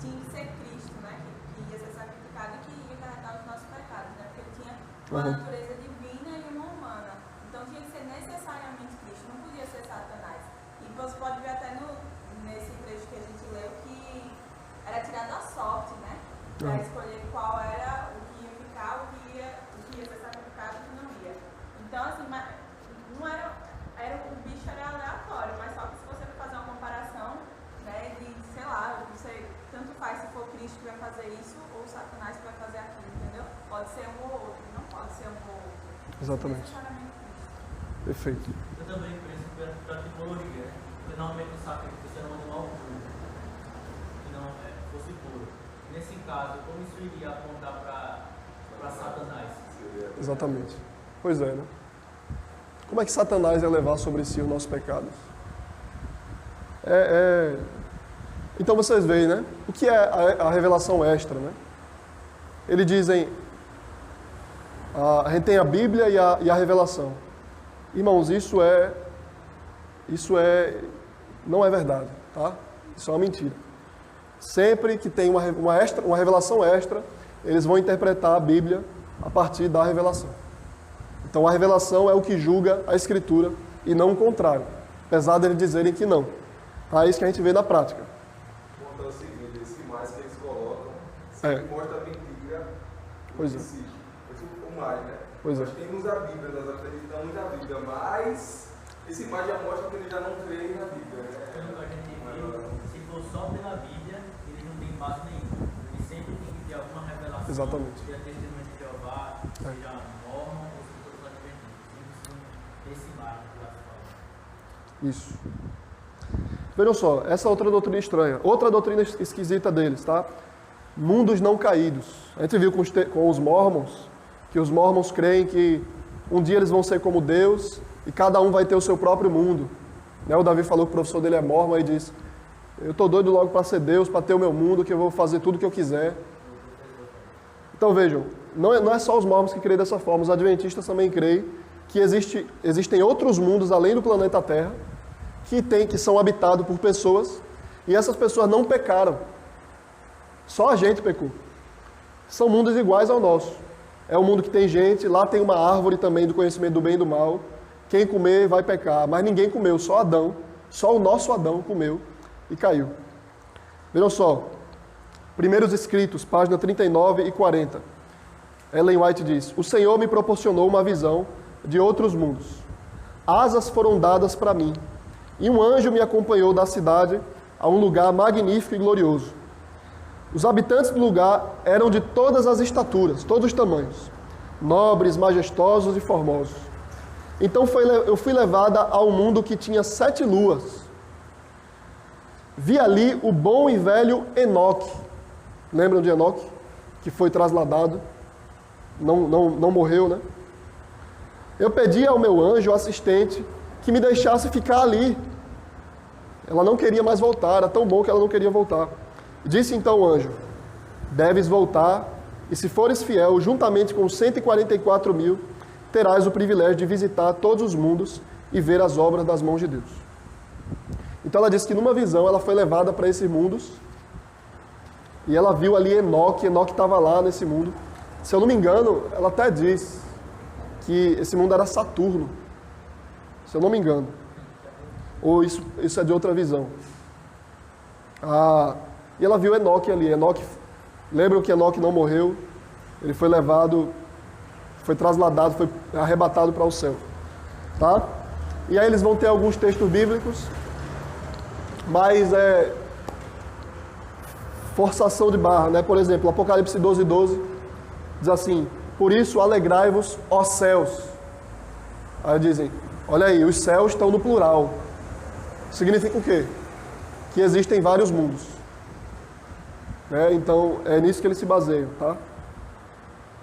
tinha que ser Cristo, né? Que ia ser sacrificado e que ia carregar os nossos pecados, né? Porque ele tinha uma natureza divina e uma humana. Então tinha que ser necessariamente Cristo, não podia ser Satanás. E você pode ver até nesse trecho que a gente leu que era tirado a sorte, né? Para escolher qual era o que ia ficar, o que ia ser sacrificado e o que não ia. Então, assim, não o bicho era aleatório, mas só que se você for fazer uma comparação, né, de, sei lá, você tanto faz se for Cristo que vai fazer isso ou Satanás que vai fazer aquilo, entendeu? Pode ser um ou outro, não pode ser um ou outro. Exatamente. Necessariamente Cristo. Perfeito. Eu também penso para a tipologia, porque normalmente o sacrifício era um animal puro, que não fosse puro. nesse caso, como isso iria apontar para Satanás? Exatamente. Pois é, né? Como é que Satanás ia levar sobre si o nosso pecado? Então vocês veem, né? O que é a revelação extra, né? Eles dizem, a gente tem a Bíblia e a revelação. Irmãos, isso não é verdade, tá? Isso é uma mentira. Sempre que tem uma revelação extra, eles vão interpretar a Bíblia a partir da revelação. Então a revelação é o que julga a Escritura e não o contrário, apesar de eles dizerem que não. É isso que a gente vê na prática. O ponto é o seguinte, esse mais que eles colocam, sempre mostra a mentira Pois é. em si. O mais, né? Pois é. Nós temos a Bíblia, nós acreditamos na Bíblia, mas esse mais já mostra que eles já não creem na Bíblia, né? Pelo que a gente viu, se for só pela Bíblia, eles não têm base nenhuma. Eles sempre têm que ter alguma revelação. Exatamente. Seja testemunho de Jeová, seja Mormon ou se for os adventistas. Sempre esse marco que lá se fala. Isso. Vejam só, essa outra doutrina estranha. Outra doutrina esquisita deles, tá? Mundos não caídos. A gente viu com os Mormons, que os Mormons creem que um dia eles vão ser como Deus e cada um vai ter o seu próprio mundo. Né? O Davi falou que o professor dele é Mormon e disse, eu estou doido logo para ser Deus, para ter o meu mundo, que eu vou fazer tudo o que eu quiser. Então vejam, não é só os Mormons que creem dessa forma, os Adventistas também creem que existem outros mundos além do planeta Terra, que são habitados por pessoas, e essas pessoas não pecaram. Só a gente pecou. São mundos iguais ao nosso. É um mundo que tem gente, lá tem uma árvore também do conhecimento do bem e do mal. Quem comer vai pecar, mas ninguém comeu, só Adão, só o nosso Adão comeu e caiu. Vejam só, Primeiros Escritos, página 39 e 40. Ellen White diz, o Senhor me proporcionou uma visão de outros mundos. Asas foram dadas para mim, e um anjo me acompanhou da cidade a um lugar magnífico e glorioso. Os habitantes do lugar eram de todas as estaturas, todos os tamanhos, nobres, majestosos e formosos. Então eu fui levada ao mundo que tinha 7 luas. Vi ali o bom e velho Enoque. Lembram de Enoque? Que foi trasladado, não morreu, né? Eu pedi ao meu anjo assistente que me deixasse ficar ali. Ela não queria mais voltar, era tão bom que ela não queria voltar. Disse então o anjo, deves voltar, e se fores fiel, juntamente com 144 mil, terás o privilégio de visitar todos os mundos e ver as obras das mãos de Deus. Então ela disse que numa visão ela foi levada para esses mundos, e ela viu ali Enoque estava lá nesse mundo. Se eu não me engano, ela até diz que esse mundo era Saturno, se eu não me engano. Ou isso é de outra visão. E ela viu Enoque ali. Lembram que Enoque não morreu? Ele foi levado, foi trasladado, foi arrebatado para o céu. Tá? E aí eles vão ter alguns textos bíblicos, mas forçação de barra, né? Por exemplo, Apocalipse 12:12 diz assim, por isso alegrai-vos, ó céus. Aí dizem, olha aí, os céus estão no plural. Significa o quê? Que existem vários mundos. Né? Então, é nisso que eles se baseiam, tá?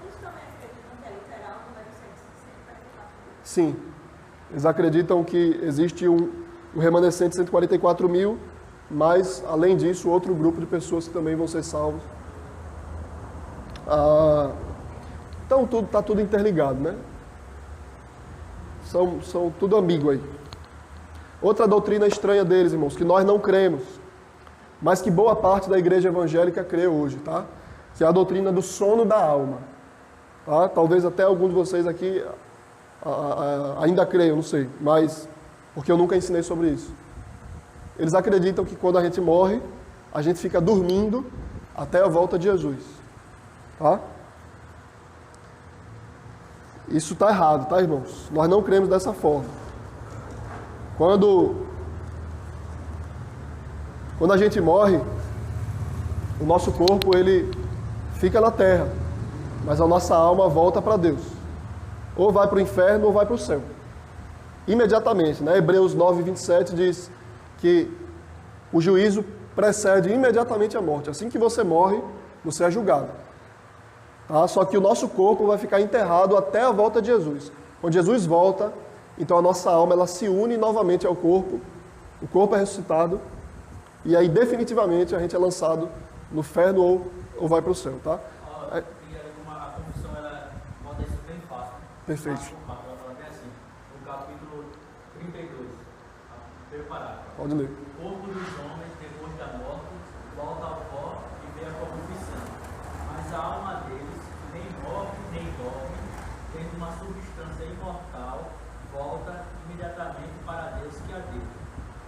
Eles também acreditam que é literal, como é que você Sim. Eles acreditam que existe um remanescente de 144 mil, mas, além disso, outro grupo de pessoas que também vão ser salvos. Então, está tudo interligado, né? São tudo amigo aí. Outra doutrina estranha deles, irmãos, que nós não cremos, mas que boa parte da igreja evangélica crê hoje, tá? Que é a doutrina do sono da alma. Tá? Talvez até alguns de vocês aqui ainda creiam, não sei, mas porque eu nunca ensinei sobre isso. Eles acreditam que quando a gente morre, a gente fica dormindo até a volta de Jesus. Tá? Isso está errado, tá, irmãos? Nós não cremos dessa forma. Quando a gente morre, o nosso corpo ele fica na terra, mas a nossa alma volta para Deus. Ou vai para o inferno ou vai para o céu. Imediatamente, né? Hebreus 9:27 diz que o juízo precede imediatamente a morte. Assim que você morre, você é julgado. Tá? Só que o nosso corpo vai ficar enterrado até a volta de Jesus. Quando Jesus volta, então a nossa alma ela se une novamente ao corpo, o corpo é ressuscitado, e aí definitivamente a gente é lançado no inferno ou vai para o céu. Tá? A confissão, ela bota isso bem fácil. Perfeito. Ela fala bem assim, no capítulo 32, primeiro parágrafo. Pode ler. O corpo dos homens, depois da morte, volta ao pó e vê a corrupção. Mas a alma deles, nem morre nem dorme, tendo uma substância imortal, volta imediatamente para Deus que a deu.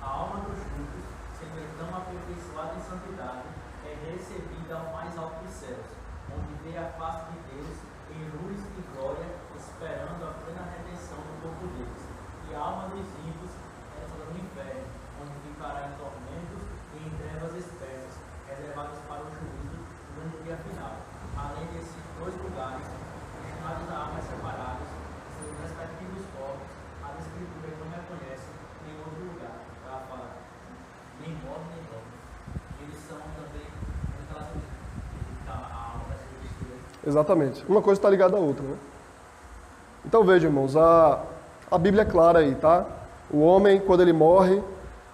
A alma dos justos, sendo tão aperfeiçoada em santidade, é recebida ao mais alto dos céus, onde vê a face de Deus em luz e glória, esperando a plena redenção do corpo deles. E a alma dos ímpios entra no inferno, onde ficará em tormentos e em trevas espessas, reservadas para o juízo do grande dia final. Além desses dois lugares, destinados a almas separadas, seus respectivos corpos, as escrituras não reconhecem em outro lugar. Ela fala, nem morre nem dorme. Eles são também aquelas que a alma vai ser destruída. Exatamente. Uma coisa está ligada à outra, né? Então veja, irmãos, a Bíblia é clara aí, tá? O homem, quando ele morre,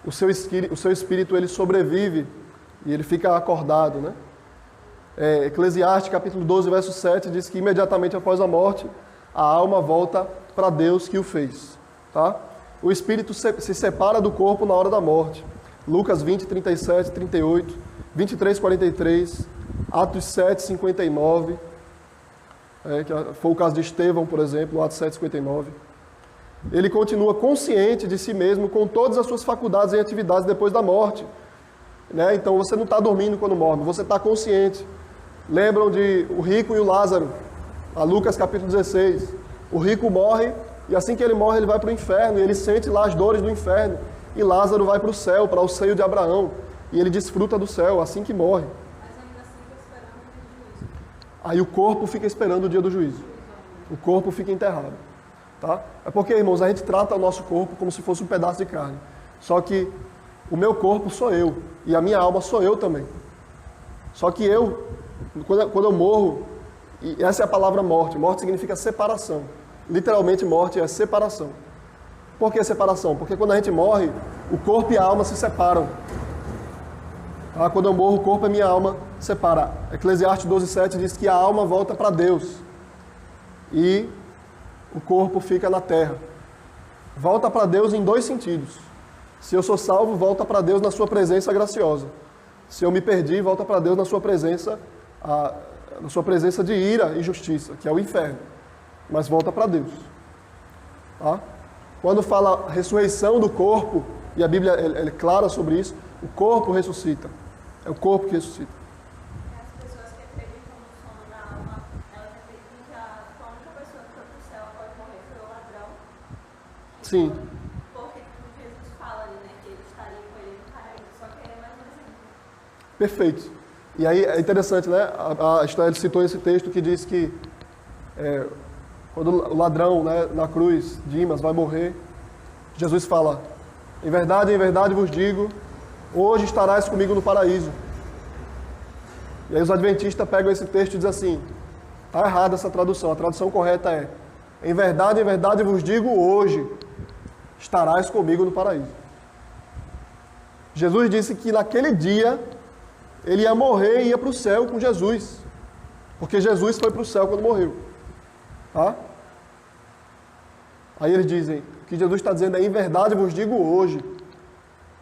o seu espírito ele sobrevive e ele fica acordado, né? Eclesiastes, capítulo 12, verso 7, diz que imediatamente após a morte, a alma volta para Deus que o fez, tá? O espírito se separa do corpo na hora da morte. Lucas 20, 37, 38, 23, 43, Atos 7, 59, que foi o caso de Estevão, por exemplo, Atos 7, 59. Ele continua consciente de si mesmo com todas as suas faculdades e atividades depois da morte. Né? Então você não está dormindo quando morre, você está consciente. Lembram de o rico e o Lázaro, a Lucas capítulo 16. O rico morre e assim que ele morre ele vai para o inferno e ele sente lá as dores do inferno. E Lázaro vai para o céu, para o seio de Abraão. E ele desfruta do céu assim que morre. Mas ainda assim fica esperando o dia do juízo. Aí o corpo fica esperando o dia do juízo. O corpo fica enterrado. Tá? É porque, irmãos, a gente trata o nosso corpo como se fosse um pedaço de carne. Só que o meu corpo sou eu. E a minha alma sou eu também. Só que eu, quando eu morro, e essa é a palavra morte. Morte significa separação. Literalmente morte é separação. Por que separação? Porque quando a gente morre, o corpo e a alma se separam. Tá? Quando eu morro, o corpo e a minha alma se separam. Eclesiastes 12:7 diz que a alma volta para Deus. E o corpo fica na terra. Volta para Deus em dois sentidos. Se eu sou salvo, volta para Deus na sua presença graciosa. Se eu me perdi, volta para Deus na sua presença de ira e justiça, que é o inferno. Mas volta para Deus. Tá? Quando fala ressurreição do corpo, e a Bíblia é clara sobre isso, o corpo ressuscita. É o corpo que ressuscita. As pessoas que acreditam no sono da alma, elas acreditam que a única pessoa que foi para o céu após morrer foi o ladrão. Sim. Porque Jesus fala ali, né, que ele estaria com ele no paraíso. Só que é mais um exemplo. Perfeito. E aí é interessante, né? A história citou esse texto que diz que quando o ladrão, né, na cruz, Dimas, vai morrer, Jesus fala, em verdade vos digo, hoje estarás comigo no paraíso. E aí os adventistas pegam esse texto e dizem assim, está errada essa tradução, a tradução correta é, em verdade vos digo, hoje estarás comigo no paraíso. Jesus disse que naquele dia ele ia morrer e ia para o céu com Jesus, porque Jesus foi para o céu quando morreu. Tá? Aí eles dizem, o que Jesus está dizendo é, em verdade vos digo hoje.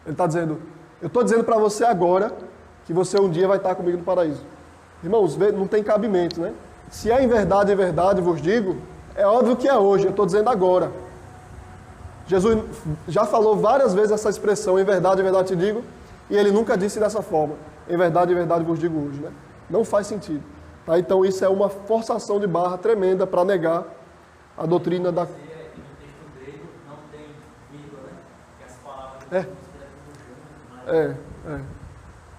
Ele está dizendo, eu estou dizendo para você agora, que você um dia vai estar comigo no paraíso. Irmãos, não tem cabimento, né? Se é em verdade vos digo, é óbvio que é hoje, eu estou dizendo agora. Jesus já falou várias vezes essa expressão, em verdade te digo, e ele nunca disse dessa forma, em verdade vos digo hoje, né? Não faz sentido. Tá? Então isso é uma forçação de barra tremenda para negar a doutrina da... No texto grego não tem vírgula, né? Que as palavras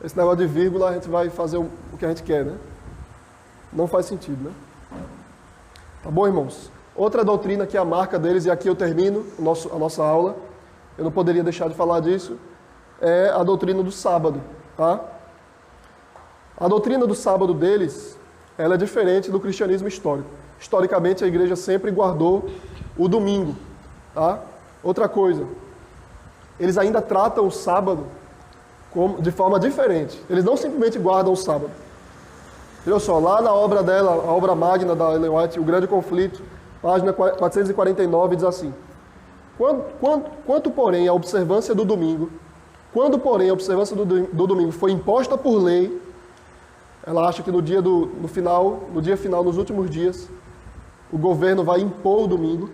Esse negócio de vírgula, a gente vai fazer o que a gente quer, né? Não faz sentido, né? Tá bom, irmãos? Outra doutrina que é a marca deles, e aqui eu termino a nossa aula, eu não poderia deixar de falar disso, é a doutrina do sábado, tá? A doutrina do sábado deles, ela é diferente do cristianismo histórico. Historicamente, a igreja sempre guardou o domingo. Tá? Outra coisa, eles ainda tratam o sábado de forma diferente. Eles não simplesmente guardam o sábado. Olha só, lá na obra dela, a obra magna da Ellen White, O Grande Conflito, página 449, diz assim: quanto, porém, a observância do domingo, quando, porém, a observância do domingo foi imposta por lei, ela acha que no dia final, nos últimos dias, o governo vai impor o domingo,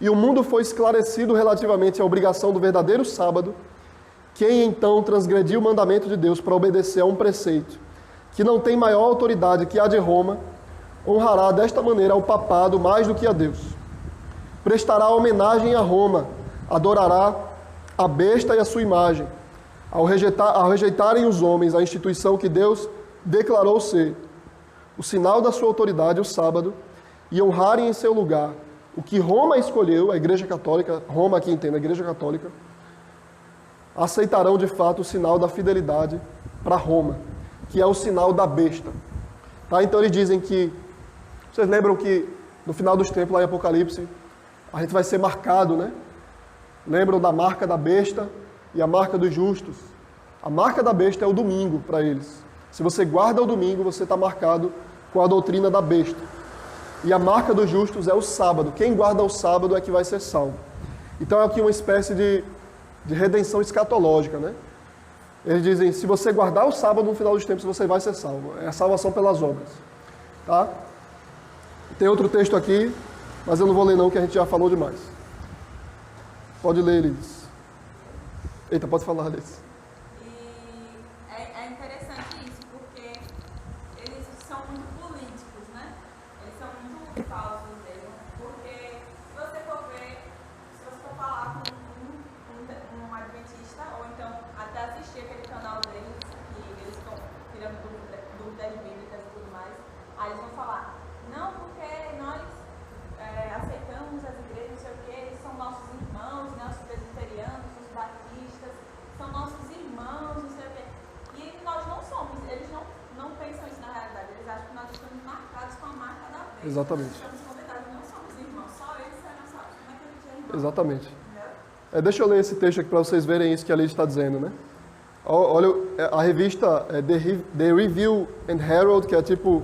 e o mundo foi esclarecido relativamente à obrigação do verdadeiro sábado, quem então transgrediu o mandamento de Deus para obedecer a um preceito, que não tem maior autoridade que a de Roma, honrará desta maneira ao papado mais do que a Deus. Prestará homenagem a Roma, adorará a besta e a sua imagem, ao rejeitarem os homens a instituição que Deus declarou ser o sinal da sua autoridade, o sábado, e honrarem em seu lugar o que Roma escolheu, a Igreja Católica, Roma aqui entende, a Igreja Católica, aceitarão de fato o sinal da fidelidade para Roma, que é o sinal da besta. Tá? Então eles dizem que, vocês lembram que no final dos tempos, lá em Apocalipse, a gente vai ser marcado, né? Lembram da marca da besta e a marca dos justos? A marca da besta é o domingo para eles. Se você guarda o domingo, você está marcado com a doutrina da besta. E a marca dos justos é o sábado. Quem guarda o sábado é que vai ser salvo. Então é aqui uma espécie de redenção escatológica, né? Eles dizem, se você guardar o sábado no final dos tempos, você vai ser salvo. É a salvação pelas obras. Tá? Tem outro texto aqui, mas eu não vou ler não, que a gente já falou demais. Pode ler, Liz. Eita, pode falar, Liz. E é interessante isso, porque eles são muito políticos, né? Eles são muito falsos mesmo, porque se você for ver, se você for falar com um adventista, ou então até assistir aquele canal deles, que eles estão tirando dúvidas bíblicas e tudo mais, aí eles vão falar, não, porque nós aceitamos as igrejas, não sei o quê, eles são nossos irmãos, né, os presbiterianos, os batistas, são nossos irmãos, não sei o quê. E nós não somos, eles não pensam isso na realidade, eles acham que nós estamos marcados com a marca da besta. Exatamente. Nós estamos condenados, não somos irmãos, só eles serão salvos. Como é que a gente é irmão? Exatamente. Entendeu? Deixa eu ler esse texto aqui para vocês verem isso que a Liz está dizendo, né? Olha, a revista The Review and Herald, que é tipo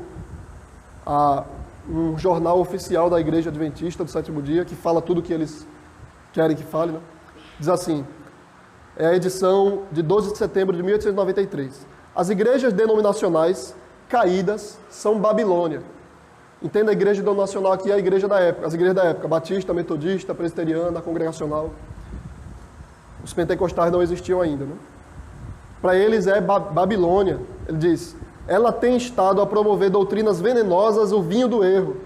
um jornal oficial da Igreja Adventista do Sétimo Dia, que fala tudo o que eles querem que fale, né? Diz assim, é a edição de 12 de setembro de 1893. As igrejas denominacionais caídas são Babilônia. Entenda, a igreja denominacional aqui é a igreja da época, as igrejas da época, batista, metodista, presbiteriana, congregacional. Os pentecostais não existiam ainda, né? Para eles é Babilônia. Ele diz, ela tem estado a promover doutrinas venenosas, o vinho do erro.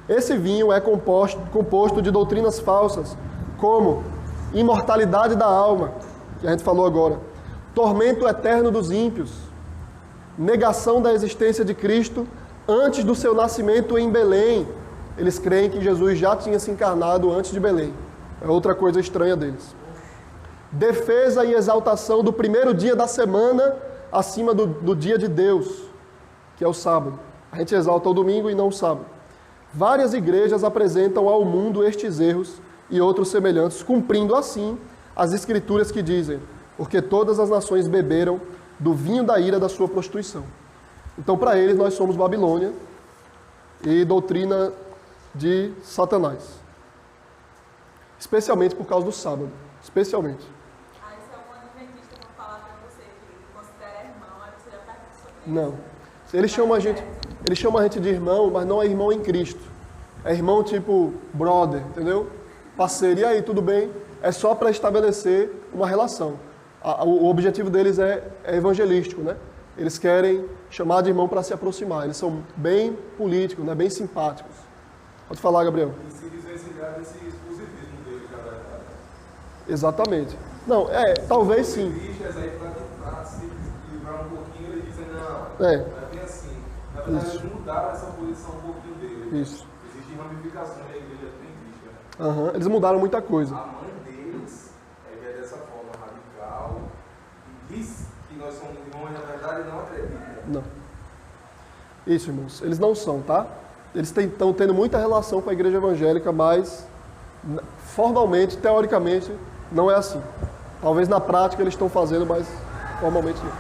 Esse vinho é composto de doutrinas falsas, como imortalidade da alma, que a gente falou agora, tormento eterno dos ímpios, negação da existência de Cristo antes do seu nascimento em Belém. Eles creem que Jesus já tinha se encarnado antes de Belém. É outra coisa estranha deles. Defesa e exaltação do primeiro dia da semana acima do dia de Deus, que é o sábado. A gente exalta o domingo e não o sábado. Várias igrejas apresentam ao mundo estes erros e outros semelhantes, cumprindo assim as escrituras que dizem, porque todas as nações beberam do vinho da ira da sua prostituição. Então, para eles, nós somos Babilônia e doutrina de Satanás. Especialmente por causa do sábado. Especialmente. Aí se algum adventista for falar para você que considera irmão, aí você já pergunta sobre isso. Não. Eles chamam a gente de irmão, mas não é irmão em Cristo. É irmão tipo brother, entendeu? Parceiro. E aí, tudo bem? É só para estabelecer uma relação. O objetivo deles é evangelístico, né? Eles querem chamar de irmão para se aproximar. Eles são bem políticos, né? Bem simpáticos. Pode falar, Gabriel. E se desvencilhar desse exclusivismo dele, cara. Exatamente. Não, talvez sim. Aí para se livrar um pouquinho, ele diz, não, é bem assim. Na verdade, eles mudaram essa posição um pouquinho dele. Isso. Existem ramificações na igreja adventista. Eles mudaram muita coisa. A mãe deles é dessa forma radical, diz que nós somos irmãos, na verdade não acredita. Não. Isso, irmãos. Eles não são, tá? Eles estão tendo muita relação com a igreja evangélica, mas formalmente, teoricamente, não é assim. Talvez na prática eles estão fazendo, mas formalmente não.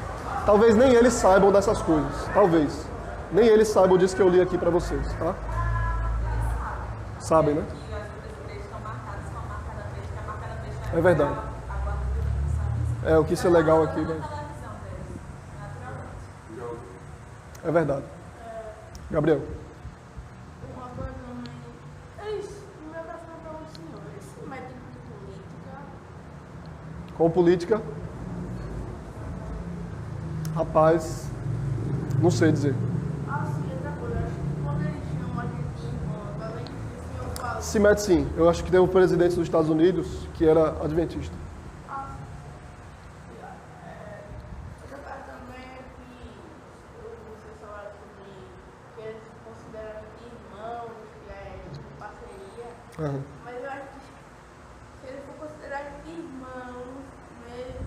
Talvez nem eles saibam dessas coisas. Talvez. Nem eles saibam disso que eu li aqui para vocês, tá? Sabem, né? É verdade. É, o que isso é legal aqui, né? É verdade. Gabriel. Uma coisa, mãe. Eles, meu coração para o senhor, eles se metem com política. Com política? Rapaz, não sei dizer. Assim, outra coisa, acho que quando eles chamam a gente de irmão, também o senhor fala. Se mete sim. Eu acho que tem um presidente dos Estados Unidos que era adventista. Outra coisa também é que você falaram sobre que eles se consideram irmãos, que é parceria. Aham. Mas eu acho que se eles for considerar irmãos, mesmo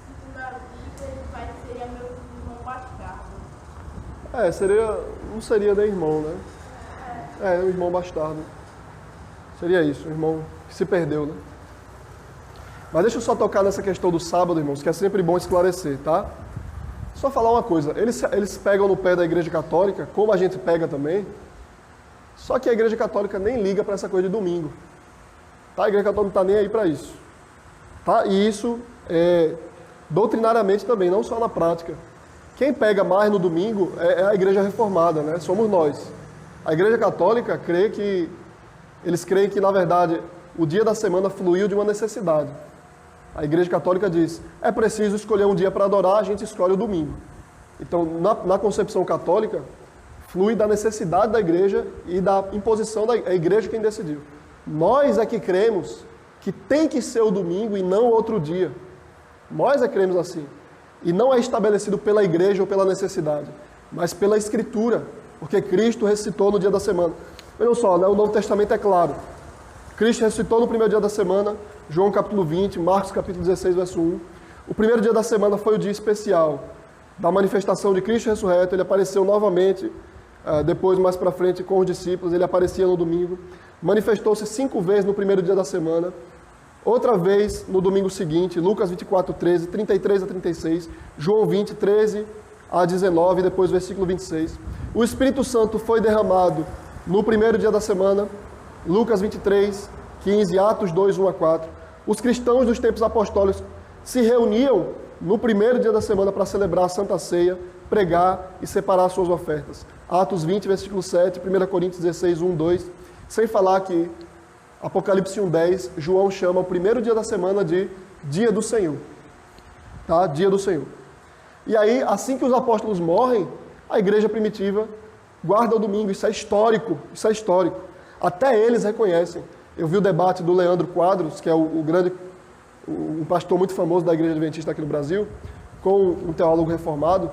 segundo a Bíblia, ele seria meu irmão bastardo. Não seria nem irmão, né? Um irmão bastardo. Seria isso, um irmão que se perdeu, né? Mas deixa eu só tocar nessa questão do sábado, irmãos, que é sempre bom esclarecer, tá? Só falar uma coisa, eles pegam no pé da Igreja Católica, como a gente pega também, só que a Igreja Católica nem liga para essa coisa de domingo. Tá? A Igreja Católica não está nem aí para isso. Tá? E isso é doutrinariamente também, não só na prática. Quem pega mais no domingo é a Igreja Reformada, né? Somos nós. A Igreja Católica eles creem que, na verdade, o dia da semana fluiu de uma necessidade. A Igreja Católica diz, é preciso escolher um dia para adorar, a gente escolhe o domingo. Então, na concepção católica, flui da necessidade da igreja e da imposição da igreja quem decidiu. Nós é que cremos que tem que ser o domingo e não outro dia. Nós é que cremos assim. E não é estabelecido pela igreja ou pela necessidade, mas pela Escritura, porque Cristo ressuscitou no dia da semana. Vejam só, né? O Novo Testamento é claro. Cristo ressuscitou no primeiro dia da semana, João capítulo 20, Marcos capítulo 16, verso 1. O primeiro dia da semana foi o dia especial da manifestação de Cristo ressurreto. Ele apareceu novamente, depois mais para frente com os discípulos, ele aparecia no domingo. Manifestou-se 5 vezes no primeiro dia da semana, outra vez no domingo seguinte, Lucas 24, 13, 33 a 36, João 20, 13 a 19, depois versículo 26. O Espírito Santo foi derramado no primeiro dia da semana, Lucas 23, 15, Atos 2, 1 a 4. Os cristãos dos tempos apostólicos se reuniam no primeiro dia da semana para celebrar a Santa Ceia, pregar e separar suas ofertas. Atos 20, versículo 7, 1 Coríntios 16, 1, 2. Sem falar que Apocalipse 1, 10, João chama o primeiro dia da semana de Dia do Senhor. Tá? Dia do Senhor. E aí, assim que os apóstolos morrem, a igreja primitiva guarda o domingo. Isso é histórico. Isso é histórico. Até eles reconhecem. Eu vi o debate do Leandro Quadros, que é um pastor muito famoso da Igreja Adventista aqui no Brasil, com um teólogo reformado,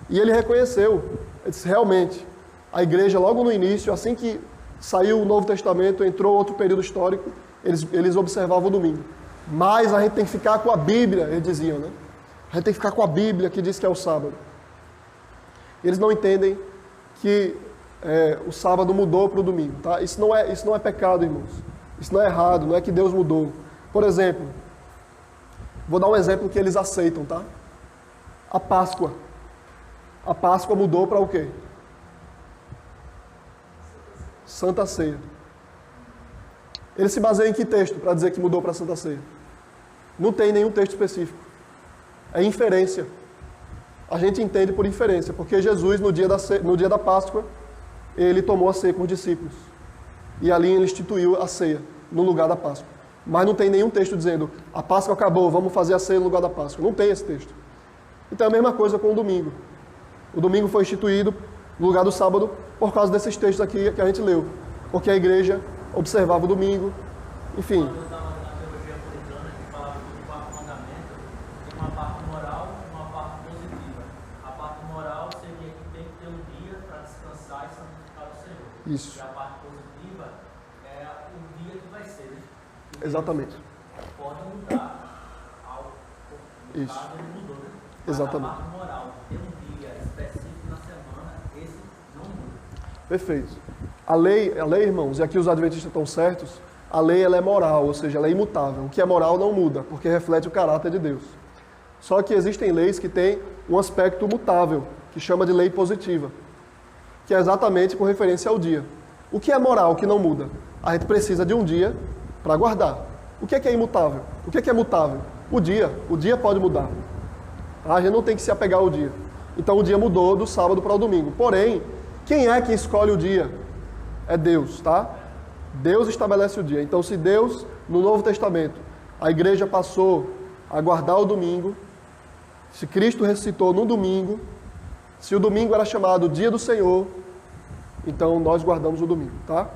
e ele reconheceu, ele disse, realmente, a igreja logo no início, assim que saiu o Novo Testamento, entrou outro período histórico, eles observavam o domingo. Mas a gente tem que ficar com a Bíblia, eles diziam, né? A gente tem que ficar com a Bíblia que diz que é o sábado. Eles não entendem que o sábado mudou para o domingo, tá? Isso não é pecado, irmãos. Isso não é errado, não é que Deus mudou. Por exemplo, vou dar um exemplo que eles aceitam, tá? A Páscoa. A Páscoa mudou para o quê? Santa Ceia. Eles se baseiam em que texto para dizer que mudou para Santa Ceia? Não tem nenhum texto específico. É inferência. A gente entende por inferência, porque Jesus, no dia da Páscoa, ele tomou a ceia com os discípulos. E ali ele instituiu a ceia, no lugar da Páscoa. Mas não tem nenhum texto dizendo, a Páscoa acabou, vamos fazer a ceia no lugar da Páscoa. Não tem esse texto. Então é a mesma coisa com o domingo. O domingo foi instituído no lugar do sábado por causa desses textos aqui que a gente leu. Porque a igreja observava o domingo, enfim. Quando eu estava na teologia puritana, que falava do quarto mandamento, tem uma parte moral e uma parte positiva. A parte moral seria que tem que ter um dia para descansar e santificar o Senhor. Isso. E a parte positiva é o dia que vai ser, né? Exatamente. Pode mudar ao Isso. caso ele mudou, né? Exatamente. Mas a parte moral, ter um dia específico na semana, esse não muda. Perfeito. A lei, irmãos, e aqui os adventistas estão certos, a lei ela é moral, ou seja, ela é imutável. O que é moral não muda, porque reflete o caráter de Deus. Só que existem leis que têm um aspecto mutável, que chama de lei positiva, que é exatamente com referência ao dia. O que é moral, o que não muda? A gente precisa de um dia para guardar. O que é imutável? O que é mutável? O dia pode mudar. A gente não tem que se apegar ao dia. Então o dia mudou do sábado para o domingo. Porém, quem é que escolhe o dia? É Deus, tá? Deus estabelece o dia. Então se Deus, no Novo Testamento, a igreja passou a guardar o domingo, se Cristo ressuscitou no domingo, se o domingo era chamado Dia do Senhor, então nós guardamos o domingo, tá?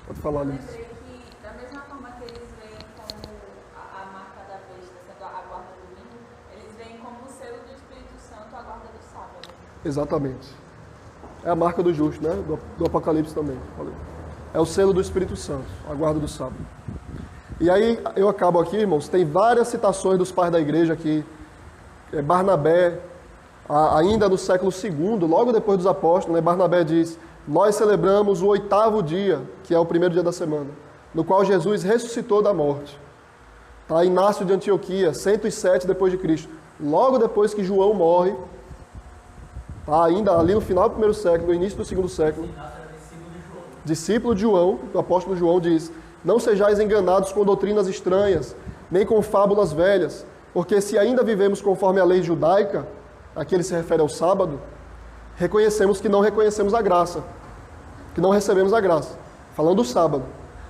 Pode falar, Liz. Lembrei que, da mesma forma que eles veem como a marca da besta sendo a guarda do domingo, eles veem como o selo do Espírito Santo a guarda do sábado. Exatamente. É a marca do justo, né? Do Apocalipse também. Falei. É o selo do Espírito Santo, a guarda do sábado. E aí, eu acabo aqui, irmãos, tem várias citações dos pais da igreja aqui. Barnabé, ainda no século II, logo depois dos apóstolos, né, Barnabé diz: nós celebramos o 8º dia, que é o primeiro dia da semana, no qual Jesus ressuscitou da morte. Tá? Inácio de Antioquia, 107 depois de Cristo, logo depois que João morre, tá? Ainda ali no final do primeiro século, no início do segundo século, discípulo de João, do apóstolo João, diz: não sejais enganados com doutrinas estranhas, nem com fábulas velhas, porque se ainda vivemos conforme a lei judaica, aqui ele se refere ao sábado, reconhecemos que não reconhecemos a graça, que não recebemos a graça, falando do sábado.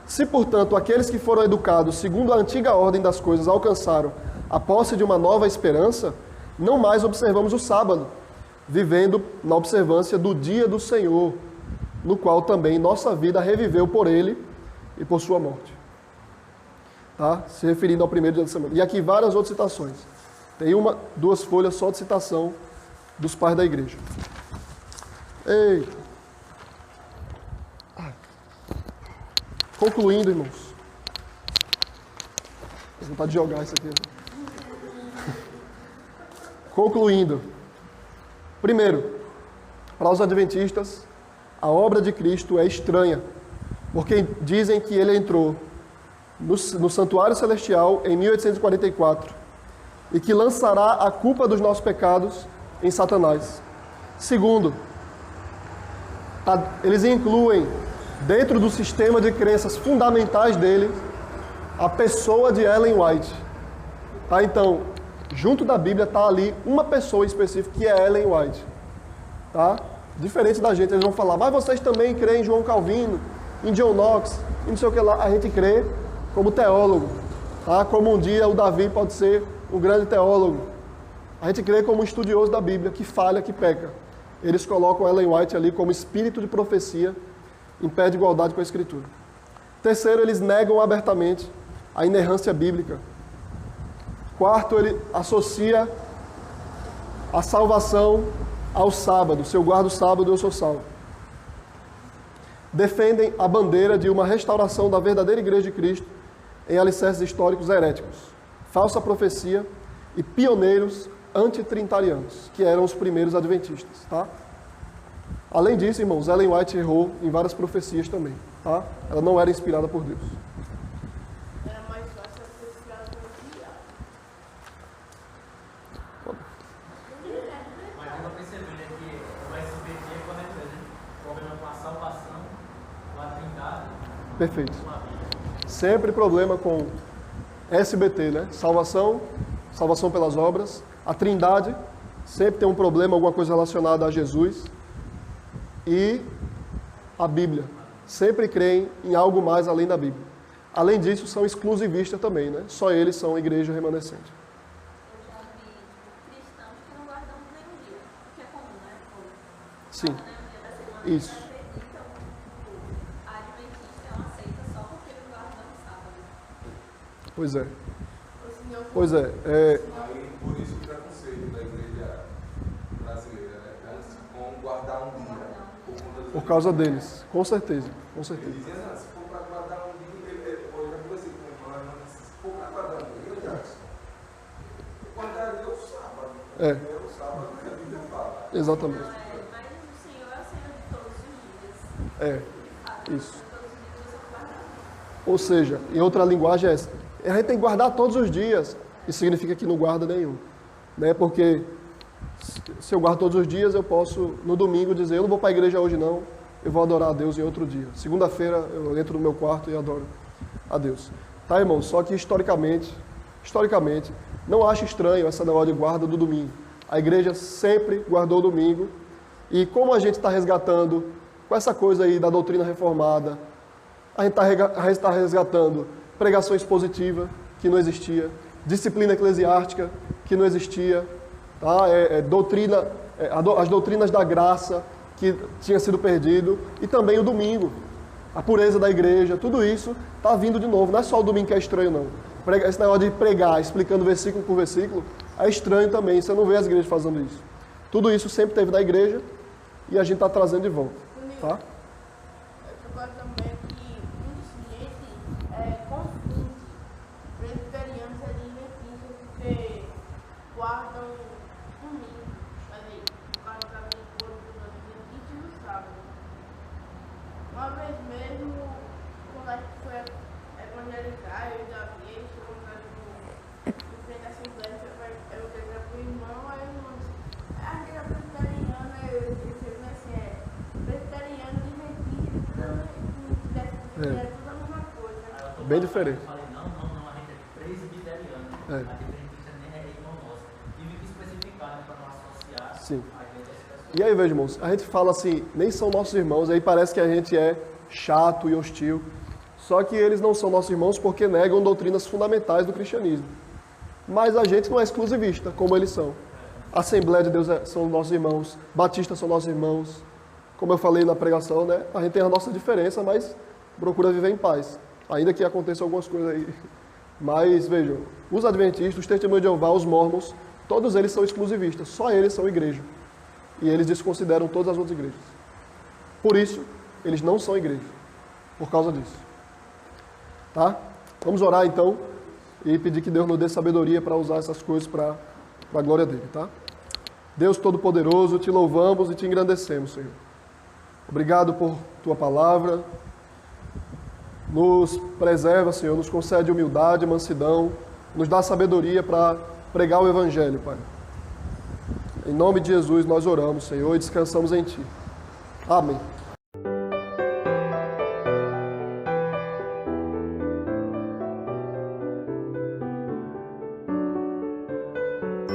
Se, portanto, aqueles que foram educados segundo a antiga ordem das coisas alcançaram a posse de uma nova esperança, não mais observamos o sábado, vivendo na observância do dia do Senhor, no qual também nossa vida reviveu por ele e por sua morte. Tá? Se referindo ao primeiro dia da semana. E aqui várias outras citações. Tem 2 folhas só de citação dos pais da igreja. Eita. Concluindo, irmãos. Vou vontade de jogar isso aqui. Né? Concluindo. Primeiro, para os adventistas, a obra de Cristo é estranha, porque dizem que ele entrou no santuário celestial em 1844 e que lançará a culpa dos nossos pecados em Satanás. Segundo, eles incluem dentro do sistema de crenças fundamentais dele a pessoa de Ellen White. Tá? Então, junto da Bíblia está ali uma pessoa específica que é Ellen White. Tá? Diferente da gente, eles vão falar: mas vocês também creem em João Calvino, em John Knox, e não sei o que lá. A gente crê como teólogo, tá? Como um dia o Davi pode ser um grande teólogo. A gente crê como um estudioso da Bíblia, que falha, que peca. Eles colocam Ellen White ali como espírito de profecia, em pé de igualdade com a Escritura. Terceiro, eles negam abertamente a inerrância bíblica. Quarto, ele associa a salvação ao sábado. Se eu guardo o sábado, eu sou salvo. Defendem a bandeira de uma restauração da verdadeira Igreja de Cristo em alicerces históricos heréticos, falsa profecia e pioneiros antitrinitarianos, que eram os primeiros adventistas. Tá? Além disso, irmãos, Ellen White errou em várias profecias também. Tá? Ela não era inspirada por Deus. Era mais fácil ser inspirado pelo diabo. Mas eu não percebi, né, que o SBT é correto, né? Problema com a salvação, com a trindade. Perfeito. Sempre problema com SBT, né? Salvação pelas obras. A trindade sempre tem um problema, alguma coisa relacionada a Jesus. E a Bíblia. Sempre creem em algo mais além da Bíblia. Além disso, são exclusivistas também, né? Só eles são a igreja remanescente. Eu já vi cristãos que não guardam nenhum dia, que é comum, né? Sim. Guardam nenhum dia da semana. Isso. Então, a adventista ela aceita só porque eles guardam no sábado. Pois é. O Senhor Pois é. Aí, por isso o preconceito da igreja brasileira, né? Com guardar um dia. Por causa deles. Com certeza. Com certeza. Ele dizia: se for para guardar um dia, eu já conversei com o irmão, se for para guardar um dia, Jackson, É, É o sábado que a Bíblia fala. exatamente. Mas o Senhor é o Senhor de todos os dias. É, De fato, isso. todos os dias você guarda. Ou seja, em outra linguagem é essa. A gente tem que guardar todos os dias. Isso significa que não guarda nenhum. Né? Porque se eu guardo todos os dias, eu posso, no domingo, dizer, eu não vou para a igreja hoje não, eu vou adorar a Deus em outro dia. Segunda-feira, eu entro no meu quarto e adoro a Deus. Tá, irmão? Só que historicamente, não acho estranho essa negócio de guarda do domingo. A igreja sempre guardou o domingo. E como a gente está resgatando, com essa coisa aí da doutrina reformada, a gente está resgatando pregação expositiva, que não existia, disciplina eclesiástica, que não existia, tá? As doutrinas da graça, que tinha sido perdido, e também o domingo, a pureza da igreja, tudo isso está vindo de novo. Não é só o domingo que é estranho, não. Esse negócio de pregar, explicando versículo por versículo, é estranho também. Você não vê as igrejas fazendo isso. Tudo isso sempre teve na igreja e a gente está trazendo de volta. Tá? Eu gosto também que muita gente confunde presbiterianos e adventistas porque guardam domingo, ali, no caso da minha corpo do adventista e no sábado. Uma vez mesmo, quando a gente foi evangelizar, eu já vi, chegamos ali no frente da Assembleia, eu entreguei para o irmão, aí o irmão disse, a gente é presbiteriana, eu disse assim, presbiteriano e adventista, é tudo a mesma coisa. Aí eu tô Bem falando, diferente. Eu falei, não, a gente é presbiteriano. É. A adventista nem é irmão nosso. Tive que especificar, né, para não associar Sim. a gente a essa pessoa. E aí, veja, irmãos, a gente fala assim, nem são nossos irmãos, aí parece que a gente é chato e hostil. Só que eles não são nossos irmãos porque negam doutrinas fundamentais do cristianismo. Mas a gente não é exclusivista, como eles são. Assembleia de Deus são nossos irmãos, batistas são nossos irmãos. Como eu falei na pregação, né? A gente tem a nossa diferença, mas procura viver em paz. Ainda que aconteçam algumas coisas aí. Mas, vejam, os adventistas, os testemunhos de Jeová, os mormons, todos eles são exclusivistas. Só eles são igreja. E eles desconsideram todas as outras igrejas. Por isso, eles não são igreja. Por causa disso. Tá? Vamos orar então e pedir que Deus nos dê sabedoria para usar essas coisas para a glória dele, tá? Deus Todo-Poderoso, te louvamos e te engrandecemos, Senhor. Obrigado por tua palavra. Nos preserva, Senhor, nos concede humildade, mansidão, nos dá sabedoria para pregar o Evangelho, Pai. Em nome de Jesus nós oramos, Senhor, e descansamos em Ti. Amém.